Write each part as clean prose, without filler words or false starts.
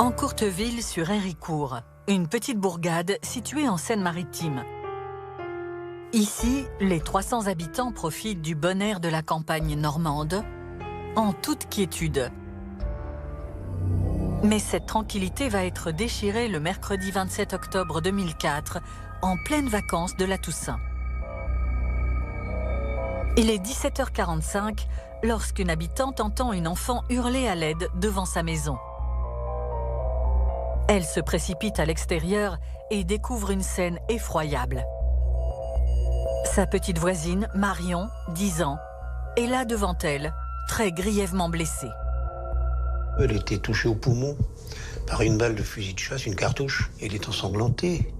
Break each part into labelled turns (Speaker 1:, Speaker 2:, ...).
Speaker 1: En Courteville-sur-Héricourt, une petite bourgade située en Seine-Maritime. Ici, les 300 habitants profitent du bon air de la campagne normande, en toute quiétude. Mais cette tranquillité va être déchirée le mercredi 27 octobre 2004, en pleines vacances de la Toussaint. Il est 17h45 lorsqu'une habitante entend une enfant hurler à l'aide devant sa maison. Elle se précipite à l'extérieur et découvre une scène effroyable. Sa petite voisine, Marion, 10 ans, est là devant elle, très grièvement blessée.
Speaker 2: Elle était touchée au poumon par une balle de fusil de chasse, une cartouche. Elle est ensanglantée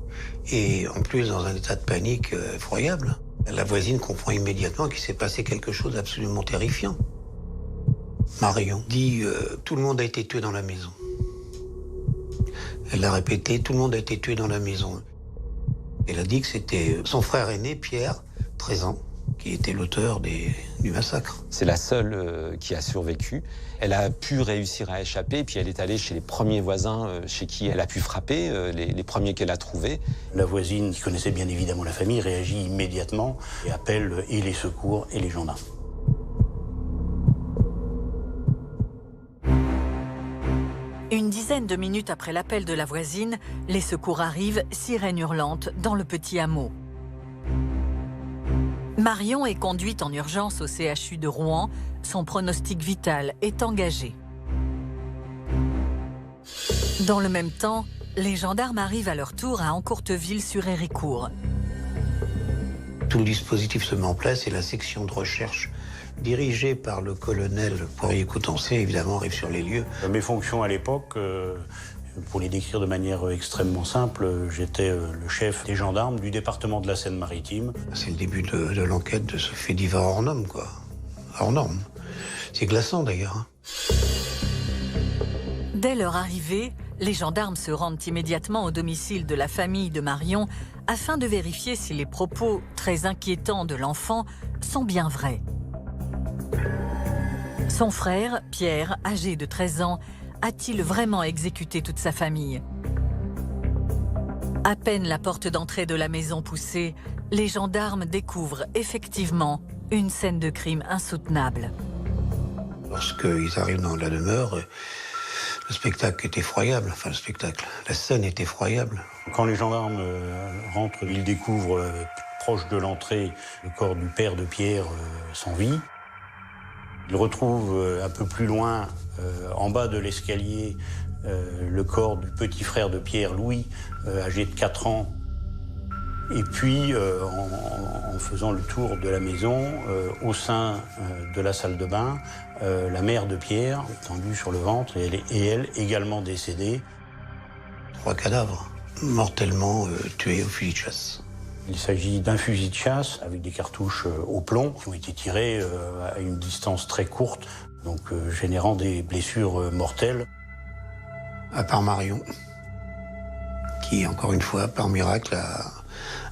Speaker 2: et en plus dans un état de panique effroyable. La voisine comprend immédiatement qu'il s'est passé quelque chose d'absolument terrifiant. Marion dit tout le monde a été tué dans la maison. Elle l'a répété, tout le monde a été tué dans la maison. Elle a dit que c'était son frère aîné, Pierre, présent, qui était l'auteur du massacre.
Speaker 3: C'est la seule qui a survécu. Elle a pu réussir à échapper, puis elle est allée chez les premiers voisins chez qui elle a pu frapper, les premiers qu'elle a trouvés.
Speaker 4: La voisine, qui connaissait bien évidemment la famille, réagit immédiatement et appelle et les secours et les gendarmes.
Speaker 1: Une dizaine de minutes après l'appel de la voisine, les secours arrivent, sirène hurlante, dans le petit hameau. Marion est conduite en urgence au CHU de Rouen. Son pronostic vital est engagé. Dans le même temps, les gendarmes arrivent à leur tour à Encourteville-sur-Héricourt.
Speaker 2: Tout le dispositif se met en place et la section de recherche dirigée par le colonel Poirier-Coutancé, évidemment, arrive sur les lieux.
Speaker 4: Mes fonctions à l'époque, pour les décrire de manière extrêmement simple, j'étais le chef des gendarmes du département de la Seine-Maritime.
Speaker 2: C'est le début de l'enquête de ce fait divers hors norme, quoi. Hors norme. C'est glaçant, d'ailleurs.
Speaker 1: Dès leur arrivée, les gendarmes se rendent immédiatement au domicile de la famille de Marion afin de vérifier si les propos très inquiétants de l'enfant sont bien vrais. Son frère, Pierre, âgé de 13 ans, a-t-il vraiment exécuté toute sa famille? À peine la porte d'entrée de la maison poussée, les gendarmes découvrent effectivement une scène de crime insoutenable.
Speaker 2: Lorsqu'ils arrivent dans la demeure, le spectacle est effroyable. Enfin, le spectacle, la scène est effroyable.
Speaker 4: Quand les gendarmes rentrent, ils découvrent, proche de l'entrée, le corps du père de Pierre sans vie. Ils retrouvent un peu plus loin, en bas de l'escalier, le corps du petit frère de Pierre, Louis, âgé de 4 ans. Et puis, en faisant le tour de la maison, au sein de la salle de bain, la mère de Pierre, tendue sur le ventre, et elle également décédée.
Speaker 2: 3 cadavres, mortellement tués au fusil de chasse.
Speaker 4: Il s'agit d'un fusil de chasse avec des cartouches au plomb qui ont été tirées à une distance très courte, donc générant des blessures mortelles.
Speaker 2: À part Marion, qui, encore une fois, par miracle,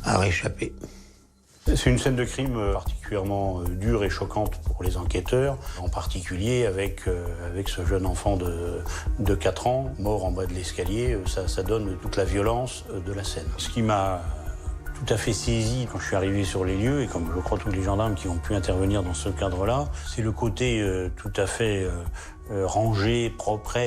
Speaker 2: a réchappé.
Speaker 4: C'est une scène de crime particulièrement dure et choquante pour les enquêteurs, en particulier avec ce jeune enfant de 4 ans, mort en bas de l'escalier. Ça donne toute la violence de la scène. Ce qui m'a tout à fait saisi quand je suis arrivé sur les lieux, et comme je crois tous les gendarmes qui ont pu intervenir dans ce cadre-là, c'est le côté tout à fait rangé, propre,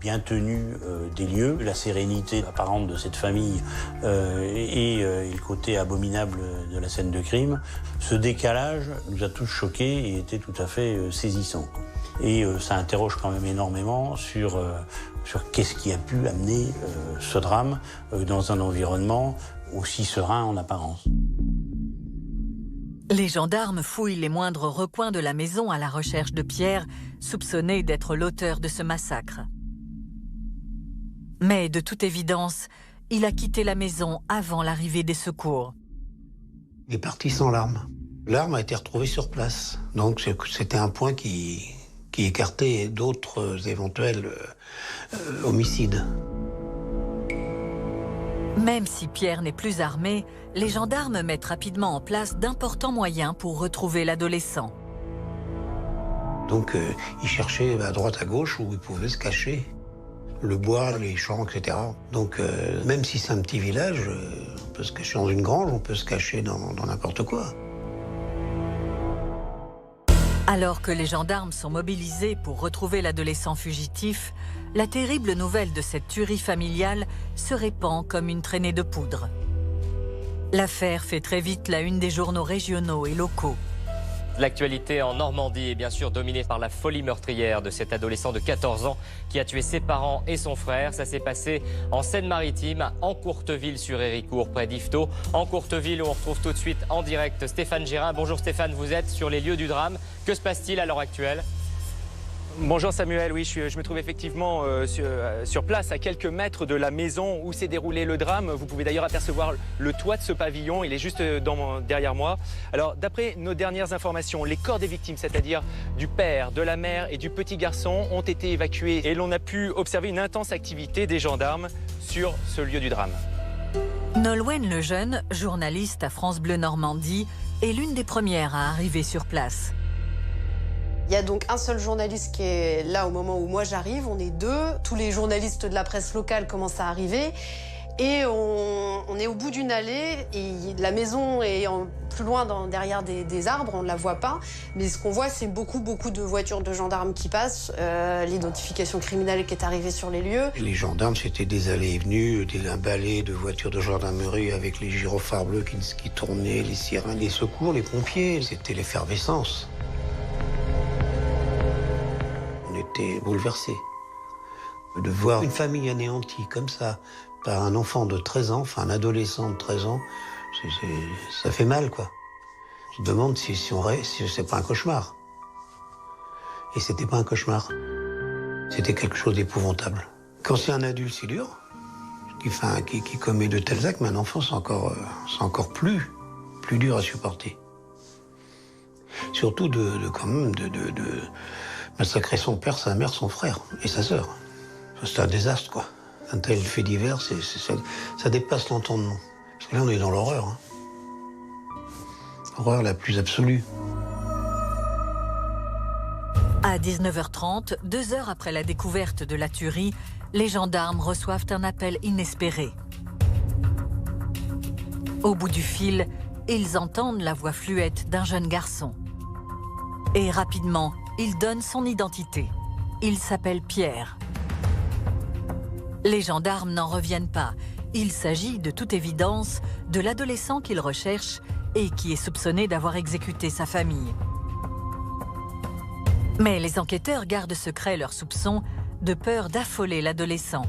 Speaker 4: bien tenu des lieux, la sérénité apparente de cette famille et le côté abominable de la scène de crime. Ce décalage nous a tous choqués et était tout à fait saisissant. Et ça interroge quand même énormément sur qu'est-ce qui a pu amener ce drame dans un environnement aussi serein en apparence.
Speaker 1: Les gendarmes fouillent les moindres recoins de la maison à la recherche de Pierre, soupçonné d'être l'auteur de ce massacre. Mais de toute évidence, il a quitté la maison avant l'arrivée des secours.
Speaker 2: Il est parti sans l'arme. L'arme a été retrouvée sur place. Donc c'était un point qui écartait d'autres éventuels homicides.
Speaker 1: Même si Pierre n'est plus armé, les gendarmes mettent rapidement en place d'importants moyens pour retrouver l'adolescent.
Speaker 2: Donc ils cherchaient à droite à gauche où ils pouvaient se cacher. le bois, les champs, etc. Donc même si c'est un petit village, on peut se cacher dans une grange, on peut se cacher dans n'importe quoi.
Speaker 1: Alors que les gendarmes sont mobilisés pour retrouver l'adolescent fugitif, la terrible nouvelle de cette tuerie familiale se répand comme une traînée de poudre. L'affaire fait très vite la une des journaux régionaux et locaux.
Speaker 5: L'actualité en Normandie est bien sûr dominée par la folie meurtrière de cet adolescent de 14 ans qui a tué ses parents et son frère. Ça s'est passé en Seine-Maritime, en Courteville-sur-Héricourt, près d'Yvetot. En Courteville, où on retrouve tout de suite en direct Stéphane Gérin. Bonjour Stéphane, vous êtes sur les lieux du drame. Que se passe-t-il à l'heure actuelle ?
Speaker 6: Bonjour Samuel, oui, je me trouve effectivement sur place, à quelques mètres de la maison où s'est déroulé le drame. Vous pouvez d'ailleurs apercevoir le toit de ce pavillon, il est juste derrière moi. Alors, d'après nos dernières informations, les corps des victimes, c'est-à-dire du père, de la mère et du petit garçon, ont été évacués et l'on a pu observer une intense activité des gendarmes sur ce lieu du drame.
Speaker 1: Nolwenn Lejeune, journaliste à France Bleu Normandie, est l'une des premières à arriver sur place.
Speaker 7: Il y a donc un seul journaliste qui est là au moment où moi j'arrive, on est deux. Tous les journalistes de la presse locale commencent à arriver. Et on est au bout d'une allée, et la maison est plus loin derrière des arbres, on ne la voit pas. Mais ce qu'on voit, c'est beaucoup de voitures de gendarmes qui passent, l'identification criminelle qui est arrivée sur les lieux.
Speaker 2: Et les gendarmes, c'était des allées et venues, un balai de voitures de gendarmerie avec les gyrophares bleus qui tournaient, les sirènes, les secours, les pompiers. C'était l'effervescence. On était bouleversés de voir une famille anéantie comme ça par un enfant de 13 ans, enfin un adolescent de 13 ans, ça fait mal, quoi. Je me demande si c'est pas un cauchemar. Et c'était pas un cauchemar. C'était quelque chose d'épouvantable. Quand c'est un adulte, c'est dur, qui commet de tels actes, mais un enfant, c'est encore plus dur à supporter. Surtout de massacrer son père, sa mère, son frère et sa sœur. C'est un désastre, quoi. Un tel fait divers, ça dépasse l'entendement. Parce que là, on est dans l'horreur. Hein. L'horreur la plus absolue.
Speaker 1: À 19h30, 2 heures après la découverte de la tuerie, les gendarmes reçoivent un appel inespéré. Au bout du fil, ils entendent la voix fluette d'un jeune garçon. Et rapidement, il donne son identité. Il s'appelle Pierre. Les gendarmes n'en reviennent pas. Il s'agit de toute évidence de l'adolescent qu'ils recherchent et qui est soupçonné d'avoir exécuté sa famille. Mais les enquêteurs gardent secret leurs soupçons de peur d'affoler l'adolescent.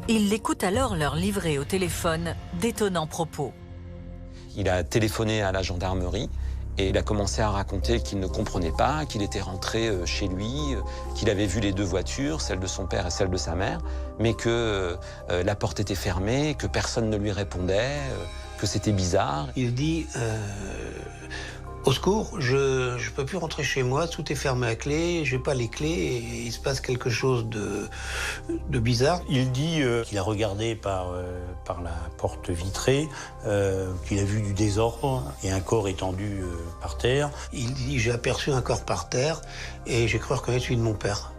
Speaker 1: Ils l'écoutent alors leur livrer au téléphone d'étonnants propos.
Speaker 3: Il a téléphoné à la gendarmerie et il a commencé à raconter qu'il ne comprenait pas, qu'il était rentré chez lui, qu'il avait vu les 2 voitures, celle de son père et celle de sa mère, mais que la porte était fermée, que personne ne lui répondait, que c'était bizarre.
Speaker 2: Il dit au secours, je peux plus rentrer chez moi, tout est fermé à clé, j'ai pas les clés et il se passe quelque chose de bizarre.
Speaker 4: Il dit qu'il a regardé par la porte vitrée, qu'il a vu du désordre et un corps étendu par terre.
Speaker 2: Il dit j'ai aperçu un corps par terre et j'ai cru reconnaître celui de mon père.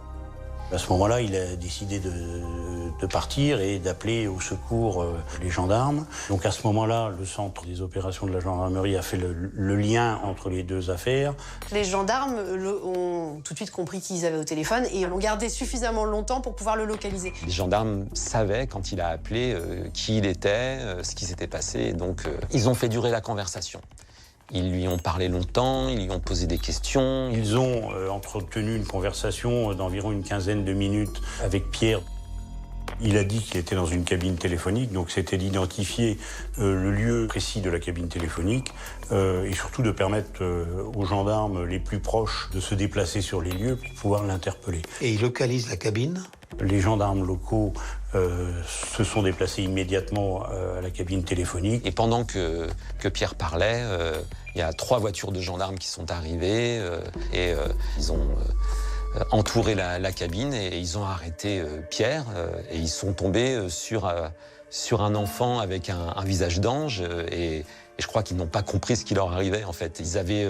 Speaker 4: À ce moment-là, il a décidé de partir et d'appeler au secours les gendarmes. Donc à ce moment-là, le centre des opérations de la gendarmerie a fait le lien entre les 2 affaires.
Speaker 7: Les gendarmes ont tout de suite compris qui ils avaient au téléphone et l'ont gardé suffisamment longtemps pour pouvoir le localiser.
Speaker 3: Les gendarmes savaient, quand il a appelé, qui il était, ce qui s'était passé. Donc ils ont fait durer la conversation. Ils lui ont parlé longtemps, ils lui ont posé des questions.
Speaker 4: Ils ont entretenu une conversation d'environ une quinzaine de minutes avec Pierre. Il a dit qu'il était dans une cabine téléphonique, donc c'était d'identifier le lieu précis de la cabine téléphonique et surtout de permettre aux gendarmes les plus proches de se déplacer sur les lieux pour pouvoir l'interpeller.
Speaker 2: Et il localise la cabine.
Speaker 4: Les gendarmes locaux se sont déplacés immédiatement à la cabine téléphonique.
Speaker 3: Et pendant que Pierre parlait, il y a 3 voitures de gendarmes qui sont arrivées et ils ont entouré la cabine et ils ont arrêté Pierre et ils sont tombés sur un enfant avec un visage d'ange et je crois qu'ils n'ont pas compris ce qui leur arrivait en fait. Ils avaient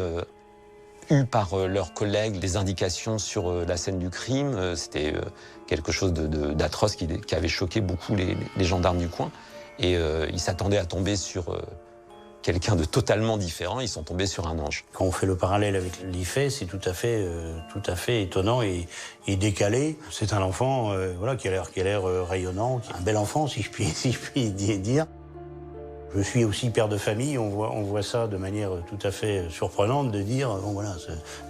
Speaker 3: eu par leurs collègues des indications sur la scène du crime. C'était quelque chose d'atroce qui avait choqué beaucoup les gendarmes du coin. Et ils s'attendaient à tomber sur quelqu'un de totalement différent. Ils sont tombés sur un ange.
Speaker 4: Quand on fait le parallèle avec les faits, c'est tout à fait étonnant et décalé. C'est un enfant voilà, qui a l'air rayonnant, un bel enfant, si je puis dire. Je suis aussi père de famille, on voit ça de manière tout à fait surprenante, de dire, bon voilà,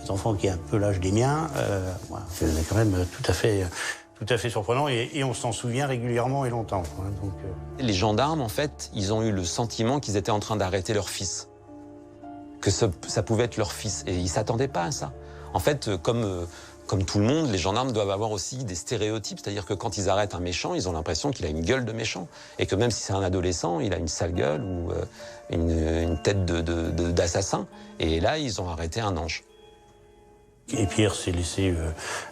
Speaker 4: cet enfant qui a un peu l'âge des miens, voilà, c'est quand même tout à fait surprenant et on s'en souvient régulièrement et longtemps. Hein, donc,
Speaker 3: Les gendarmes, en fait, ils ont eu le sentiment qu'ils étaient en train d'arrêter leur fils, que ça pouvait être leur fils, et ils ne s'attendaient pas à ça. En fait, comme tout le monde, les gendarmes doivent avoir aussi des stéréotypes, c'est-à-dire que quand ils arrêtent un méchant, ils ont l'impression qu'il a une gueule de méchant, et que même si c'est un adolescent, il a une sale gueule ou une tête d'assassin. Et là, ils ont arrêté un ange.
Speaker 4: Et Pierre s'est laissé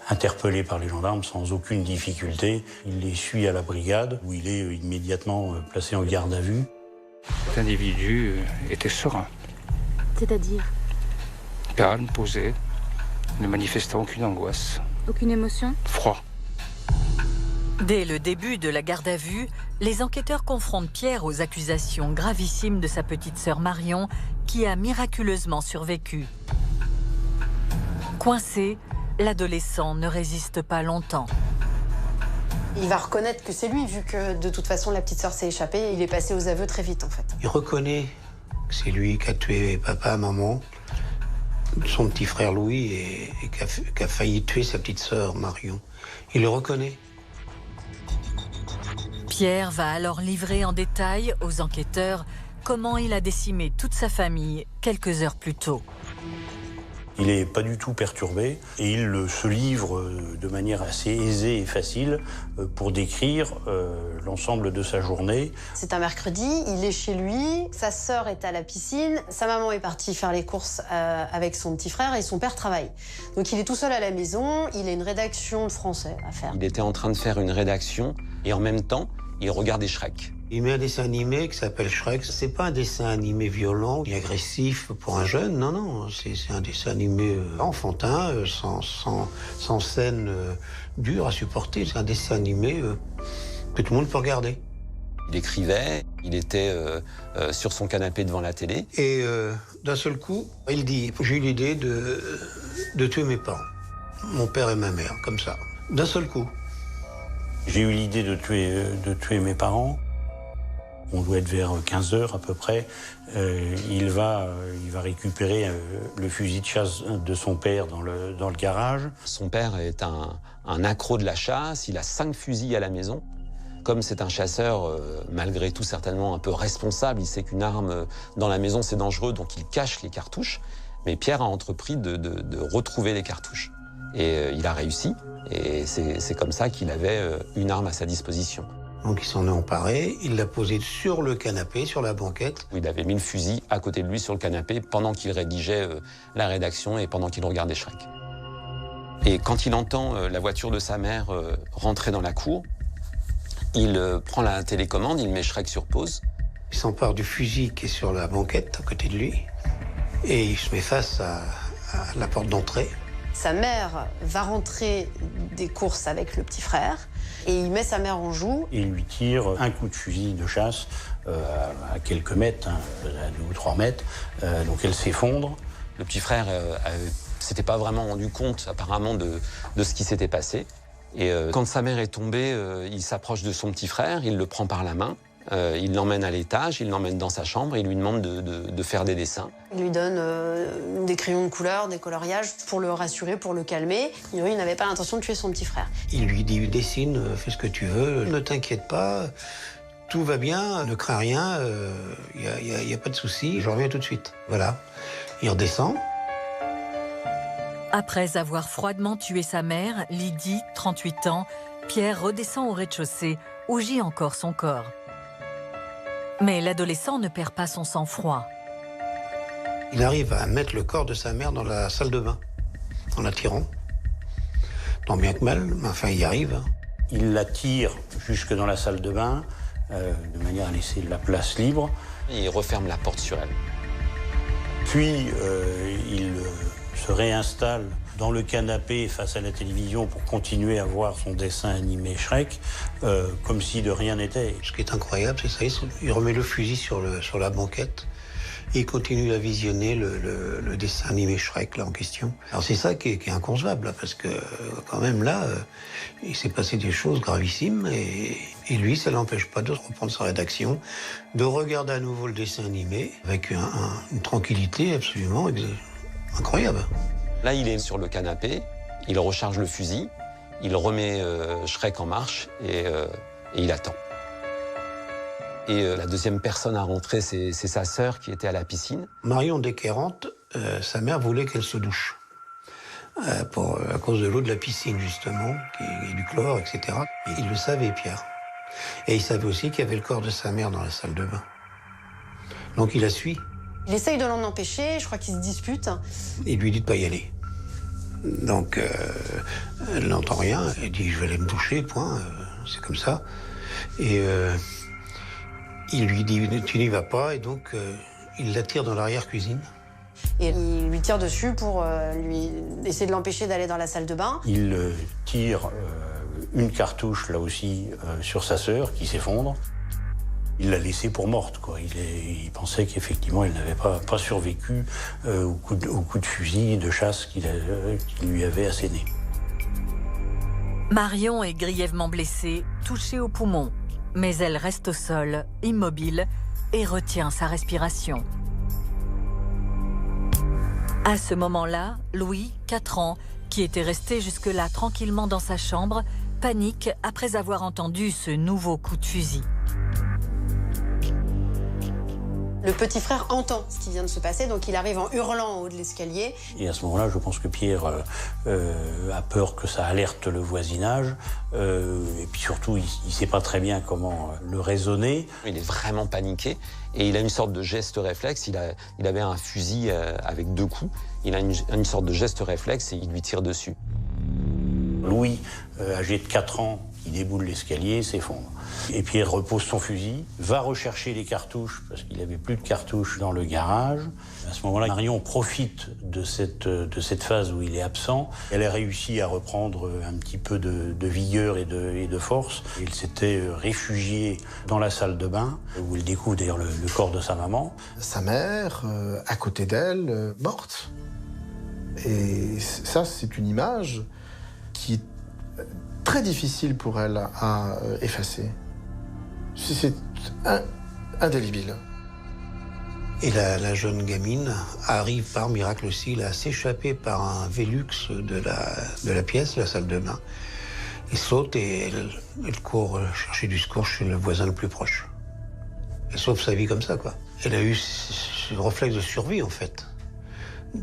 Speaker 4: interpeller par les gendarmes sans aucune difficulté. Il les suit à la brigade, où il est immédiatement placé en garde à vue.
Speaker 8: Cet individu était serein.
Speaker 9: C'est-à-dire?
Speaker 8: Calme, posé, ne manifestant aucune angoisse.
Speaker 9: Aucune émotion?
Speaker 8: Froid.
Speaker 1: Dès le début de la garde à vue, les enquêteurs confrontent Pierre aux accusations gravissimes de sa petite sœur Marion, qui a miraculeusement survécu. Coincé, l'adolescent ne résiste pas longtemps.
Speaker 7: Il va reconnaître que c'est lui, vu que de toute façon la petite sœur s'est échappée. Il est passé aux aveux très vite en fait.
Speaker 2: Il reconnaît que c'est lui qui a tué papa, maman, son petit frère Louis et qui a failli tuer sa petite sœur Marion. Il le reconnaît.
Speaker 1: Pierre va alors livrer en détail aux enquêteurs comment il a décimé toute sa famille quelques heures plus tôt.
Speaker 4: Il n'est pas du tout perturbé et il se livre de manière assez aisée et facile pour décrire l'ensemble de sa journée.
Speaker 7: C'est un mercredi, il est chez lui, sa sœur est à la piscine, sa maman est partie faire les courses avec son petit frère et son père travaille. Donc il est tout seul à la maison, il a une rédaction de français à faire.
Speaker 3: Il était en train de faire une rédaction et en même temps, il regardait Shrek.
Speaker 2: Il met un dessin animé qui s'appelle Shrek. C'est pas un dessin animé violent ni agressif pour un jeune, non. C'est un dessin animé enfantin, sans scène dure à supporter. C'est un dessin animé que tout le monde peut regarder.
Speaker 3: Il écrivait, il était sur son canapé devant la télé.
Speaker 2: Et d'un seul coup, il dit, j'ai eu l'idée de tuer mes parents, mon père et ma mère, comme ça. D'un seul coup.
Speaker 4: J'ai eu l'idée de tuer mes parents. On doit être vers 15 heures à peu près. Il va récupérer le fusil de chasse de son père dans le garage.
Speaker 3: Son père est un accro de la chasse, il a 5 fusils à la maison. Comme c'est un chasseur, malgré tout certainement un peu responsable, il sait qu'une arme dans la maison c'est dangereux, donc il cache les cartouches. Mais Pierre a entrepris de retrouver les cartouches. Et il a réussi, et c'est comme ça qu'il avait une arme à sa disposition.
Speaker 2: Donc il s'en est emparé, il l'a posé sur le canapé, sur la banquette.
Speaker 3: Il avait mis le fusil à côté de lui sur le canapé pendant qu'il rédigeait la rédaction et pendant qu'il regardait Shrek. Et quand il entend la voiture de sa mère rentrer dans la cour, il prend la télécommande, il met Shrek sur pause.
Speaker 2: Il s'empare du fusil qui est sur la banquette à côté de lui et il se met face à la porte d'entrée.
Speaker 7: Sa mère va rentrer des courses avec le petit frère et il met sa mère en joue.
Speaker 4: Il lui tire un coup de fusil de chasse à quelques mètres, à 2 ou 3 mètres, donc elle s'effondre.
Speaker 3: Le petit frère s'était pas vraiment rendu compte apparemment de ce qui s'était passé. Et quand sa mère est tombée, il s'approche de son petit frère, il le prend par la main. Il l'emmène à l'étage, il l'emmène dans sa chambre et il lui demande de faire des dessins.
Speaker 7: Il lui donne des crayons de couleur, des coloriages pour le rassurer, pour le calmer. Il n'avait pas l'intention de tuer son petit frère.
Speaker 2: Il lui dit, dessine, fais ce que tu veux, ne t'inquiète pas, tout va bien, ne crains rien, il n'y a pas de souci, je reviens tout de suite. Voilà, il redescend.
Speaker 1: Après avoir froidement tué sa mère, Lydie, 38 ans, Pierre redescend au rez-de-chaussée où gît encore son corps. Mais l'adolescent ne perd pas son sang-froid.
Speaker 2: Il arrive à mettre le corps de sa mère dans la salle de bain, en l'attirant. Tant bien que mal, mais enfin, il y arrive.
Speaker 4: Il la tire jusque dans la salle de bain, de manière à laisser la place libre.
Speaker 3: Il referme la porte sur elle.
Speaker 4: Puis, il se réinstalle dans le canapé face à la télévision pour continuer à voir son dessin animé Shrek, comme si de rien n'était.
Speaker 2: Ce qui est incroyable, c'est ça, il remet le fusil sur la banquette et il continue à visionner le dessin animé Shrek là en question. Alors c'est ça qui est inconcevable, là, parce que quand même là, il s'est passé des choses gravissimes et lui, ça l'empêche pas de reprendre sa rédaction, de regarder à nouveau le dessin animé avec une tranquillité absolument incroyable.
Speaker 3: Là, il est sur le canapé, il recharge le fusil, il remet Shrek en marche et il attend. Et la deuxième personne à rentrer, c'est sa sœur qui était à la piscine.
Speaker 2: Marion, dès qu'elle rentre, sa mère voulait qu'elle se douche. À cause de l'eau de la piscine, justement, et du chlore, etc. Et il le savait, Pierre. Et il savait aussi qu'il y avait le corps de sa mère dans la salle de bain. Donc il la suit.
Speaker 7: Il essaye de l'en empêcher, je crois qu'ils se disputent.
Speaker 2: Il lui dit de pas y aller. Donc, elle n'entend rien. Elle dit, je vais aller me doucher, point. C'est comme ça. Et il lui dit, tu n'y vas pas. Et donc, il l'attire dans l'arrière-cuisine.
Speaker 7: Et il lui tire dessus pour lui essayer de l'empêcher d'aller dans la salle de bain.
Speaker 4: Il tire une cartouche, là aussi, sur sa sœur, qui s'effondre. Il l'a laissée pour morte, quoi. Il pensait qu'effectivement, il n'avait pas survécu au coup de fusil de chasse qu'il lui avait asséné.
Speaker 1: Marion est grièvement blessée, touchée au poumon. Mais elle reste au sol, immobile, et retient sa respiration. À ce moment-là, Louis, 4 ans, qui était resté jusque-là tranquillement dans sa chambre, panique après avoir entendu ce nouveau coup de fusil.
Speaker 7: Le petit frère entend ce qui vient de se passer, donc il arrive en hurlant en haut de l'escalier.
Speaker 4: Et à ce moment-là, je pense que Pierre a peur que ça alerte le voisinage. Et puis surtout, il ne sait pas très bien comment le raisonner.
Speaker 3: Il est vraiment paniqué et il a une sorte de geste réflexe. Il avait un fusil avec 2 coups. Il a une sorte de geste réflexe et il lui tire dessus.
Speaker 4: Louis, âgé de 4 ans, il déboule l'escalier, s'effondre. Et Pierre repose son fusil, va rechercher les cartouches, parce qu'il n'avait plus de cartouches dans le garage. À ce moment-là, Marion profite de cette phase où il est absent. Elle a réussi à reprendre un petit peu de vigueur et de force. Il s'était réfugié dans la salle de bain, où il découvre d'ailleurs le corps de sa maman.
Speaker 10: Sa mère, à côté d'elle, morte. Et ça, c'est une image qui est très difficile pour elle à effacer. C'est indélébile.
Speaker 2: Et la jeune gamine arrive par miracle aussi à s'échapper par un Velux de la pièce, la salle de bain. Elle saute et elle court chercher du secours chez le voisin le plus proche. Elle sauve sa vie comme ça, quoi. Elle a eu ce réflexe de survie, en fait.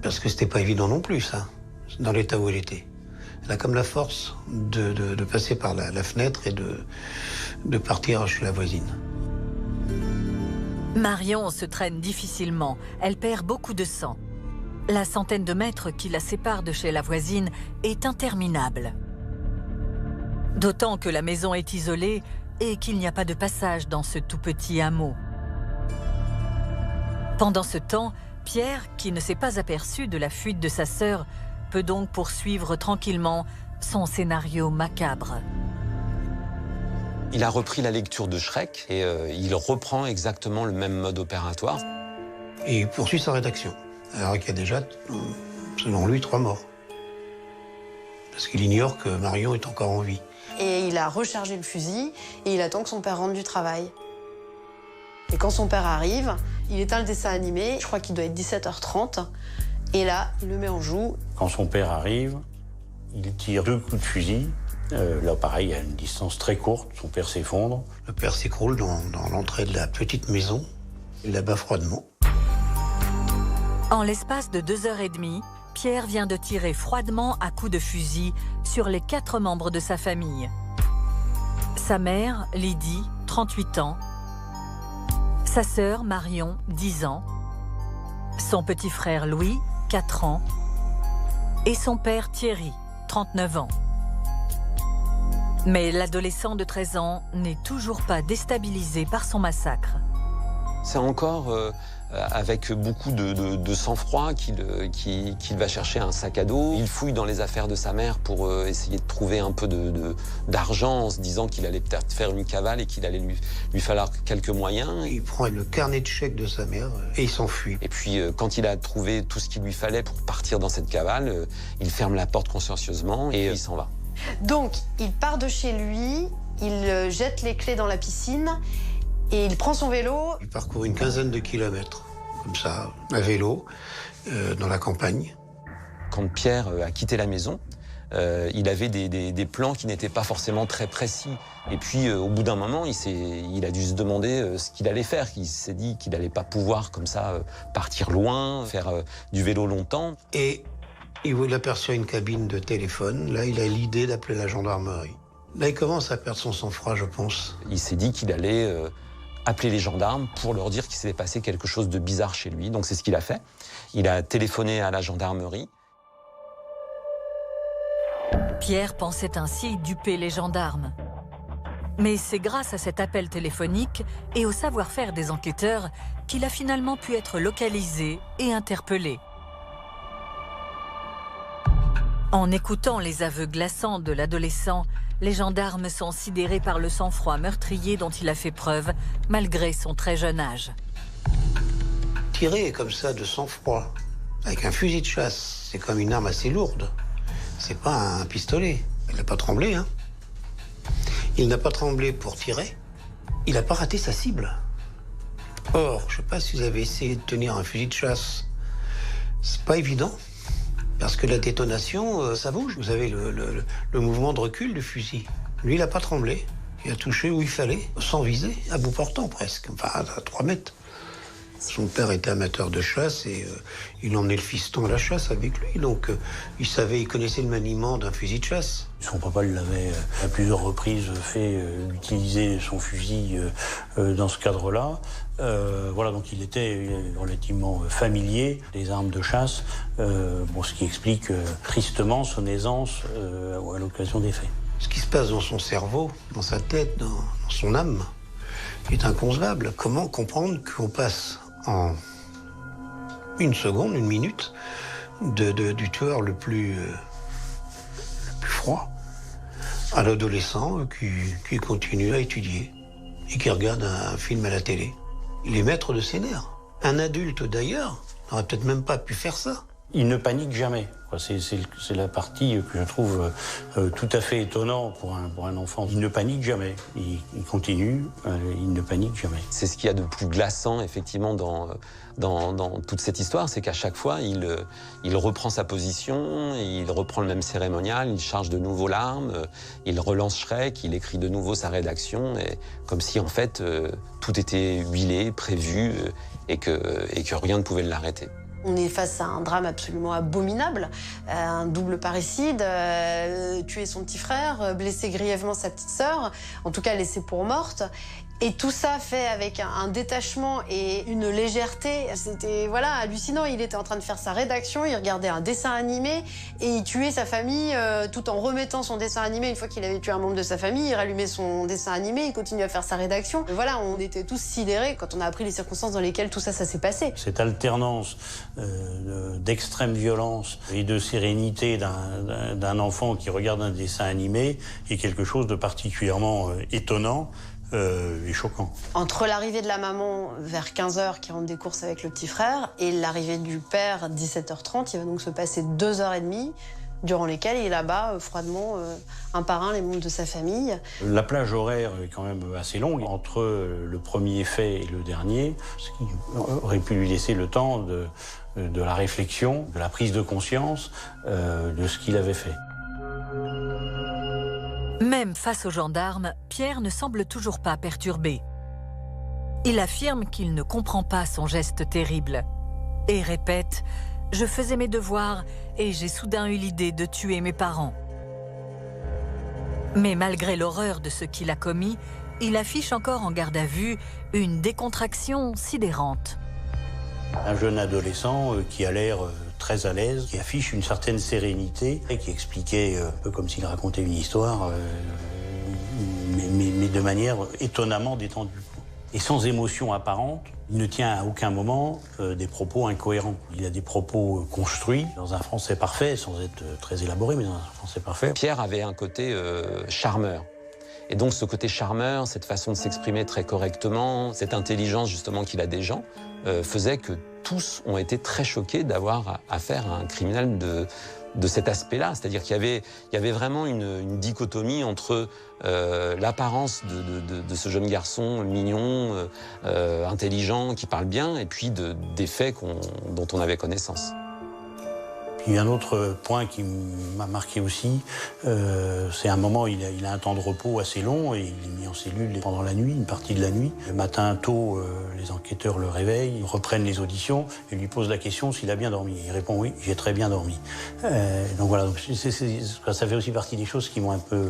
Speaker 2: Parce que c'était pas évident non plus, ça, dans l'état où elle était. Elle a comme la force de passer par la fenêtre et de partir chez la voisine.
Speaker 1: Marion se traîne difficilement. Elle perd beaucoup de sang. La centaine de mètres qui la séparent de chez la voisine est interminable. D'autant que la maison est isolée et qu'il n'y a pas de passage dans ce tout petit hameau. Pendant ce temps, Pierre, qui ne s'est pas aperçu de la fuite de sa sœur, peut donc poursuivre tranquillement son scénario macabre.
Speaker 3: Il a repris la lecture de Shrek et il reprend exactement le même mode opératoire.
Speaker 2: Et il poursuit sa rédaction. Alors qu'il y a déjà, selon lui, 3 morts. Parce qu'il ignore que Marion est encore en vie.
Speaker 7: Et il a rechargé le fusil et il attend que son père rentre du travail. Et quand son père arrive, il éteint le dessin animé, je crois qu'il doit être 17h30. Et là, il le met en joue.
Speaker 4: Quand son père arrive, il tire 2 coups de fusil. Là, pareil, à une distance très courte, son père s'effondre.
Speaker 2: Le père s'écroule dans l'entrée de la petite maison. Il l'abat froidement.
Speaker 1: En l'espace de 2h30, Pierre vient de tirer froidement à coups de fusil sur les 4 membres de sa famille. Sa mère, Lydie, 38 ans. Sa sœur, Marion, 10 ans. Son petit frère, Louis, 4 ans. Et son père, Thierry, 39 ans. Mais l'adolescent de 13 ans n'est toujours pas déstabilisé par son massacre.
Speaker 3: C'est encore avec beaucoup de sang-froid qu'il va chercher un sac à dos. Il fouille dans les affaires de sa mère pour essayer de trouver un peu d'argent en se disant qu'il allait peut-être faire une cavale et qu'il allait lui falloir quelques moyens.
Speaker 2: Il prend le carnet de chèques de sa mère et il s'enfuit.
Speaker 3: Et puis quand il a trouvé tout ce qu'il lui fallait pour partir dans cette cavale, il ferme la porte consciencieusement et il s'en va.
Speaker 7: Donc, il part de chez lui, il jette les clés dans la piscine et il prend son vélo.
Speaker 2: Il parcourt une quinzaine de kilomètres, comme ça, à vélo, dans la campagne.
Speaker 3: Quand Pierre a quitté la maison, il avait des plans qui n'étaient pas forcément très précis. Et puis, au bout d'un moment, il a dû se demander ce qu'il allait faire. Il s'est dit qu'il n'allait pas pouvoir, comme ça, partir loin, faire du vélo longtemps.
Speaker 2: Et il aperçoit une cabine de téléphone. Là, il a l'idée d'appeler la gendarmerie. Là, il commence à perdre son sang-froid, je pense.
Speaker 3: Il s'est dit qu'il allait appeler les gendarmes pour leur dire qu'il s'était passé quelque chose de bizarre chez lui. Donc c'est ce qu'il a fait. Il a téléphoné à la gendarmerie.
Speaker 1: Pierre pensait ainsi duper les gendarmes. Mais c'est grâce à cet appel téléphonique et au savoir-faire des enquêteurs qu'il a finalement pu être localisé et interpellé. En écoutant les aveux glaçants de l'adolescent, les gendarmes sont sidérés par le sang-froid meurtrier dont il a fait preuve, malgré son très jeune âge.
Speaker 2: Tirer comme ça de sang-froid, avec un fusil de chasse, c'est comme une arme assez lourde. C'est pas un pistolet. Il n'a pas tremblé, hein. Il n'a pas tremblé pour tirer. Il n'a pas raté sa cible. Or, je ne sais pas si vous avez essayé de tenir un fusil de chasse. C'est pas évident. Parce que la détonation, ça bouge. Vous avez le mouvement de recul du fusil. Lui, il n'a pas tremblé. Il a touché où il fallait, sans viser, à bout portant presque, enfin à 3 mètres. Son père était amateur de chasse et il emmenait le fiston à la chasse avec lui. Donc il connaissait le maniement d'un fusil de chasse.
Speaker 4: Son papa l'avait à plusieurs reprises fait utiliser son fusil dans ce cadre-là. Voilà, donc il était relativement familier des armes de chasse, ce qui explique tristement son aisance à l'occasion des faits.
Speaker 2: Ce qui se passe dans son cerveau, dans sa tête, dans son âme, est inconcevable. Comment comprendre qu'on passe en une seconde, une minute, du tueur le plus froid à l'adolescent qui continue à étudier et qui regarde un film à la télé. Il est maître de ses nerfs. Un adulte, d'ailleurs, n'aurait peut-être même pas pu faire ça.
Speaker 4: Il ne panique jamais. C'est la partie que je trouve tout à fait étonnant pour un enfant. Il ne panique jamais. Il continue, il ne panique jamais.
Speaker 3: C'est ce qu'il y a de plus glaçant, effectivement, dans toute cette histoire, c'est qu'à chaque fois, il reprend sa position, il reprend le même cérémonial, il charge de nouveau l'arme, il relance Shrek, il écrit de nouveau sa rédaction, et comme si, en fait, tout était huilé, prévu, et que rien ne pouvait l'arrêter.
Speaker 7: On est face à un drame absolument abominable, un double parricide, tuer son petit frère, blesser grièvement sa petite sœur, en tout cas laisser pour morte. Et tout ça fait avec un détachement et une légèreté. C'était hallucinant. Il était en train de faire sa rédaction, il regardait un dessin animé et il tuait sa famille tout en remettant son dessin animé. Une fois qu'il avait tué un membre de sa famille, il rallumait son dessin animé, il continuait à faire sa rédaction. Voilà, on était tous sidérés quand on a appris les circonstances dans lesquelles tout ça s'est passé.
Speaker 4: Cette alternance d'extrême violence et de sérénité d'un enfant qui regarde un dessin animé est quelque chose de particulièrement étonnant. Et choquant.
Speaker 7: Entre l'arrivée de la maman vers 15h qui rentre des courses avec le petit frère et l'arrivée du père à 17h30, il va donc se passer 2h30 durant lesquelles il abat froidement un par un les membres de sa famille.
Speaker 4: La plage horaire est quand même assez longue entre le premier fait et le dernier, ce qui aurait pu lui laisser le temps de la réflexion, de la prise de conscience de ce qu'il avait fait.
Speaker 1: Même face aux gendarmes, Pierre ne semble toujours pas perturbé. Il affirme qu'il ne comprend pas son geste terrible et répète « Je faisais mes devoirs et j'ai soudain eu l'idée de tuer mes parents ». Mais malgré l'horreur de ce qu'il a commis, il affiche encore en garde à vue une décontraction sidérante.
Speaker 4: Un jeune adolescent qui a l'air très à l'aise, qui affiche une certaine sérénité et qui expliquait un peu comme s'il racontait une histoire, mais de manière étonnamment détendue. Et sans émotion apparente, il ne tient à aucun moment des propos incohérents. Il a des propos construits dans un français parfait, sans être très élaboré, mais dans un français parfait.
Speaker 3: Pierre avait un côté charmeur. Et donc ce côté charmeur, cette façon de s'exprimer très correctement, cette intelligence justement qu'il a des gens, faisait que tous ont été très choqués d'avoir affaire à un criminel de cet aspect-là. C'est-à-dire qu'il y avait vraiment une dichotomie entre l'apparence de ce jeune garçon mignon, intelligent, qui parle bien, et puis des faits dont on avait connaissance.
Speaker 4: Puis un autre point qui m'a marqué aussi, c'est un moment, il a un temps de repos assez long et il est mis en cellule pendant la nuit, une partie de la nuit. Le matin tôt, les enquêteurs le réveillent, reprennent les auditions et lui posent la question s'il a bien dormi. Il répond oui, j'ai très bien dormi. Donc voilà, ça fait aussi partie des choses qui m'ont un peu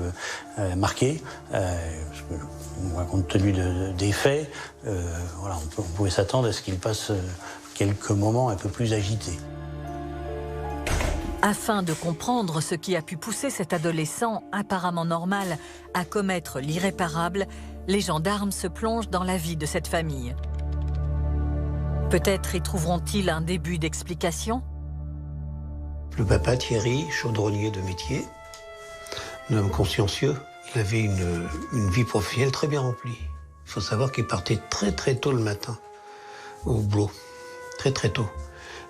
Speaker 4: marqué, parce que, compte tenu des faits, voilà, on pouvait s'attendre à ce qu'il passe quelques moments un peu plus agités.
Speaker 1: Afin de comprendre ce qui a pu pousser cet adolescent, apparemment normal, à commettre l'irréparable, les gendarmes se plongent dans la vie de cette famille. Peut-être y trouveront-ils un début d'explication?
Speaker 2: Le papa, Thierry, chaudronnier de métier, un homme consciencieux, il avait une vie professionnelle très bien remplie. Il faut savoir qu'il partait très très tôt le matin au boulot, très très tôt,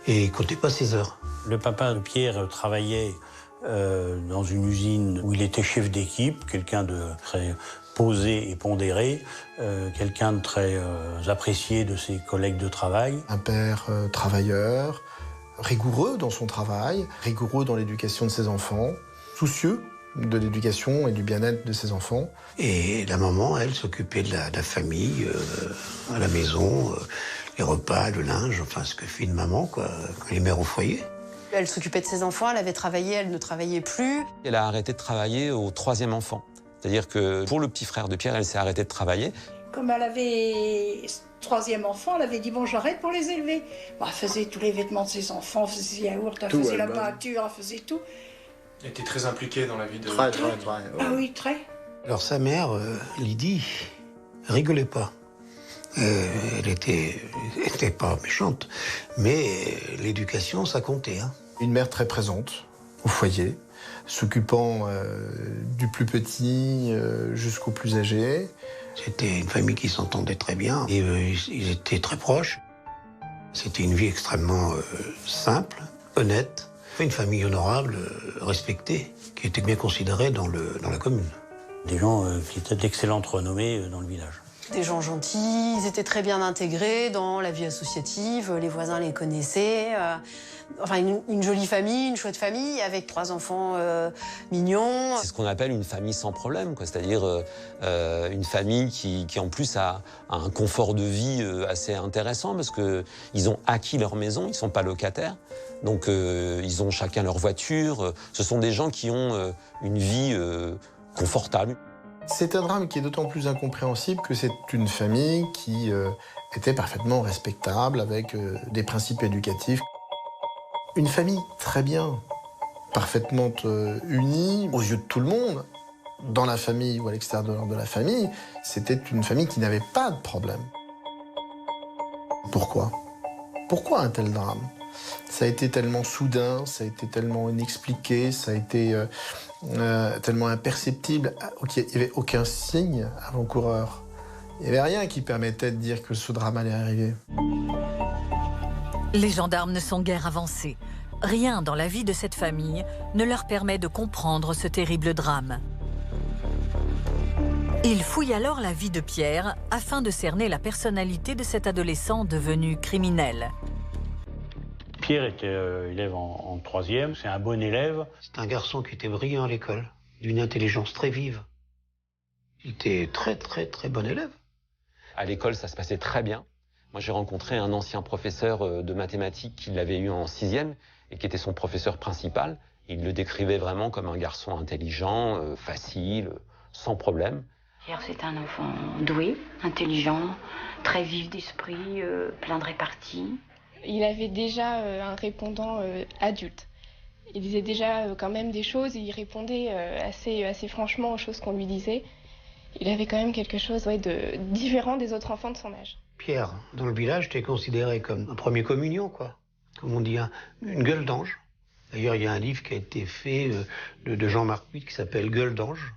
Speaker 2: et il comptait pas ses heures.
Speaker 4: Le papa de Pierre travaillait dans une usine où il était chef d'équipe, quelqu'un de très posé et pondéré, quelqu'un de très apprécié de ses collègues de travail.
Speaker 10: Un père travailleur, rigoureux dans son travail, rigoureux dans l'éducation de ses enfants, soucieux de l'éducation et du bien-être de ses enfants.
Speaker 2: Et la maman, elle, s'occupait de la famille, à la maison, les repas, le linge, enfin ce que fait une maman, quoi, quand les mères au foyer.
Speaker 7: Elle s'occupait de ses enfants, elle avait travaillé, elle ne travaillait plus.
Speaker 3: Elle a arrêté de travailler au 3e enfant. C'est-à-dire que pour le petit frère de Pierre, elle s'est arrêtée de travailler.
Speaker 11: Comme elle avait 3e enfant, elle avait dit bon, j'arrête pour les élever. Bon, elle faisait tous les vêtements de ses enfants, elle faisait les yaourts, elle faisait la peinture, elle faisait tout.
Speaker 12: Elle était très impliquée dans la vie de...
Speaker 10: Très.
Speaker 11: Ah oui, très.
Speaker 2: Alors sa mère, Lydie, rigolait pas. Elle était pas méchante, mais l'éducation, ça comptait. Hein.
Speaker 10: Une mère très présente au foyer, s'occupant du plus petit jusqu'au plus âgé.
Speaker 2: C'était une famille qui s'entendait très bien et ils étaient très proches. C'était une vie extrêmement simple, honnête, une famille honorable, respectée, qui était bien considérée dans la commune.
Speaker 4: Des gens qui étaient d'excellente renommée dans le village.
Speaker 7: Des gens gentils, ils étaient très bien intégrés dans la vie associative, les voisins les connaissaient. Enfin, une jolie famille, une chouette famille, avec 3 enfants mignons.
Speaker 3: C'est ce qu'on appelle une famille sans problème, quoi. C'est-à-dire une famille qui en plus a un confort de vie assez intéressant, parce qu'ils ont acquis leur maison, ils ne sont pas locataires. Donc ils ont chacun leur voiture. Ce sont des gens qui ont une vie confortable.
Speaker 10: C'est un drame qui est d'autant plus incompréhensible que c'est une famille qui était parfaitement respectable, avec des principes éducatifs. Une famille très bien, parfaitement unie aux yeux de tout le monde, dans la famille ou à l'extérieur de la famille. C'était une famille qui n'avait pas de problème. Pourquoi? Pourquoi un tel drame? Ça a été tellement soudain, ça a été tellement inexpliqué, ça a été tellement imperceptible. Il n'y avait aucun signe avant-coureur. Il n'y avait rien qui permettait de dire que ce drame allait arriver.
Speaker 1: Les gendarmes ne sont guère avancés. Rien dans la vie de cette famille ne leur permet de comprendre ce terrible drame. Ils fouillent alors la vie de Pierre afin de cerner la personnalité de cet adolescent devenu criminel.
Speaker 4: Pierre était élève en 3e, c'est un bon élève.
Speaker 2: C'est un garçon qui était brillant à l'école, d'une intelligence très vive. Il était très bon élève.
Speaker 3: À l'école, ça se passait très bien. Moi, j'ai rencontré un ancien professeur de mathématiques qui l'avait eu en 6e et qui était son professeur principal. Il le décrivait vraiment comme un garçon intelligent, facile, sans problème.
Speaker 13: Pierre, c'est un enfant doué, intelligent, très vif d'esprit, plein de répartie.
Speaker 14: Il avait déjà un répondant adulte. Il disait déjà quand même des choses et il répondait assez franchement aux choses qu'on lui disait. Il avait quand même quelque chose de différent des autres enfants de son âge.
Speaker 2: Pierre, dans le village, était considéré comme un premier communion, quoi. Comme on dit, une gueule d'ange. D'ailleurs, il y a un livre qui a été fait de Jean-Marc Huit qui s'appelle Gueule d'ange.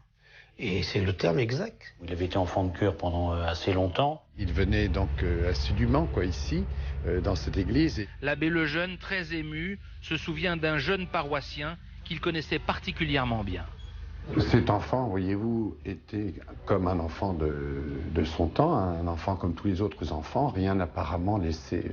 Speaker 2: Et c'est le terme exact.
Speaker 4: Il avait été enfant de chœur pendant assez longtemps.
Speaker 15: Il venait donc assidûment, ici, dans cette église.
Speaker 16: L'abbé Lejeune, très ému, se souvient d'un jeune paroissien qu'il connaissait particulièrement bien.
Speaker 15: Cet enfant, voyez-vous, était comme un enfant de son temps, un enfant comme tous les autres enfants. Rien n'apparemment laissait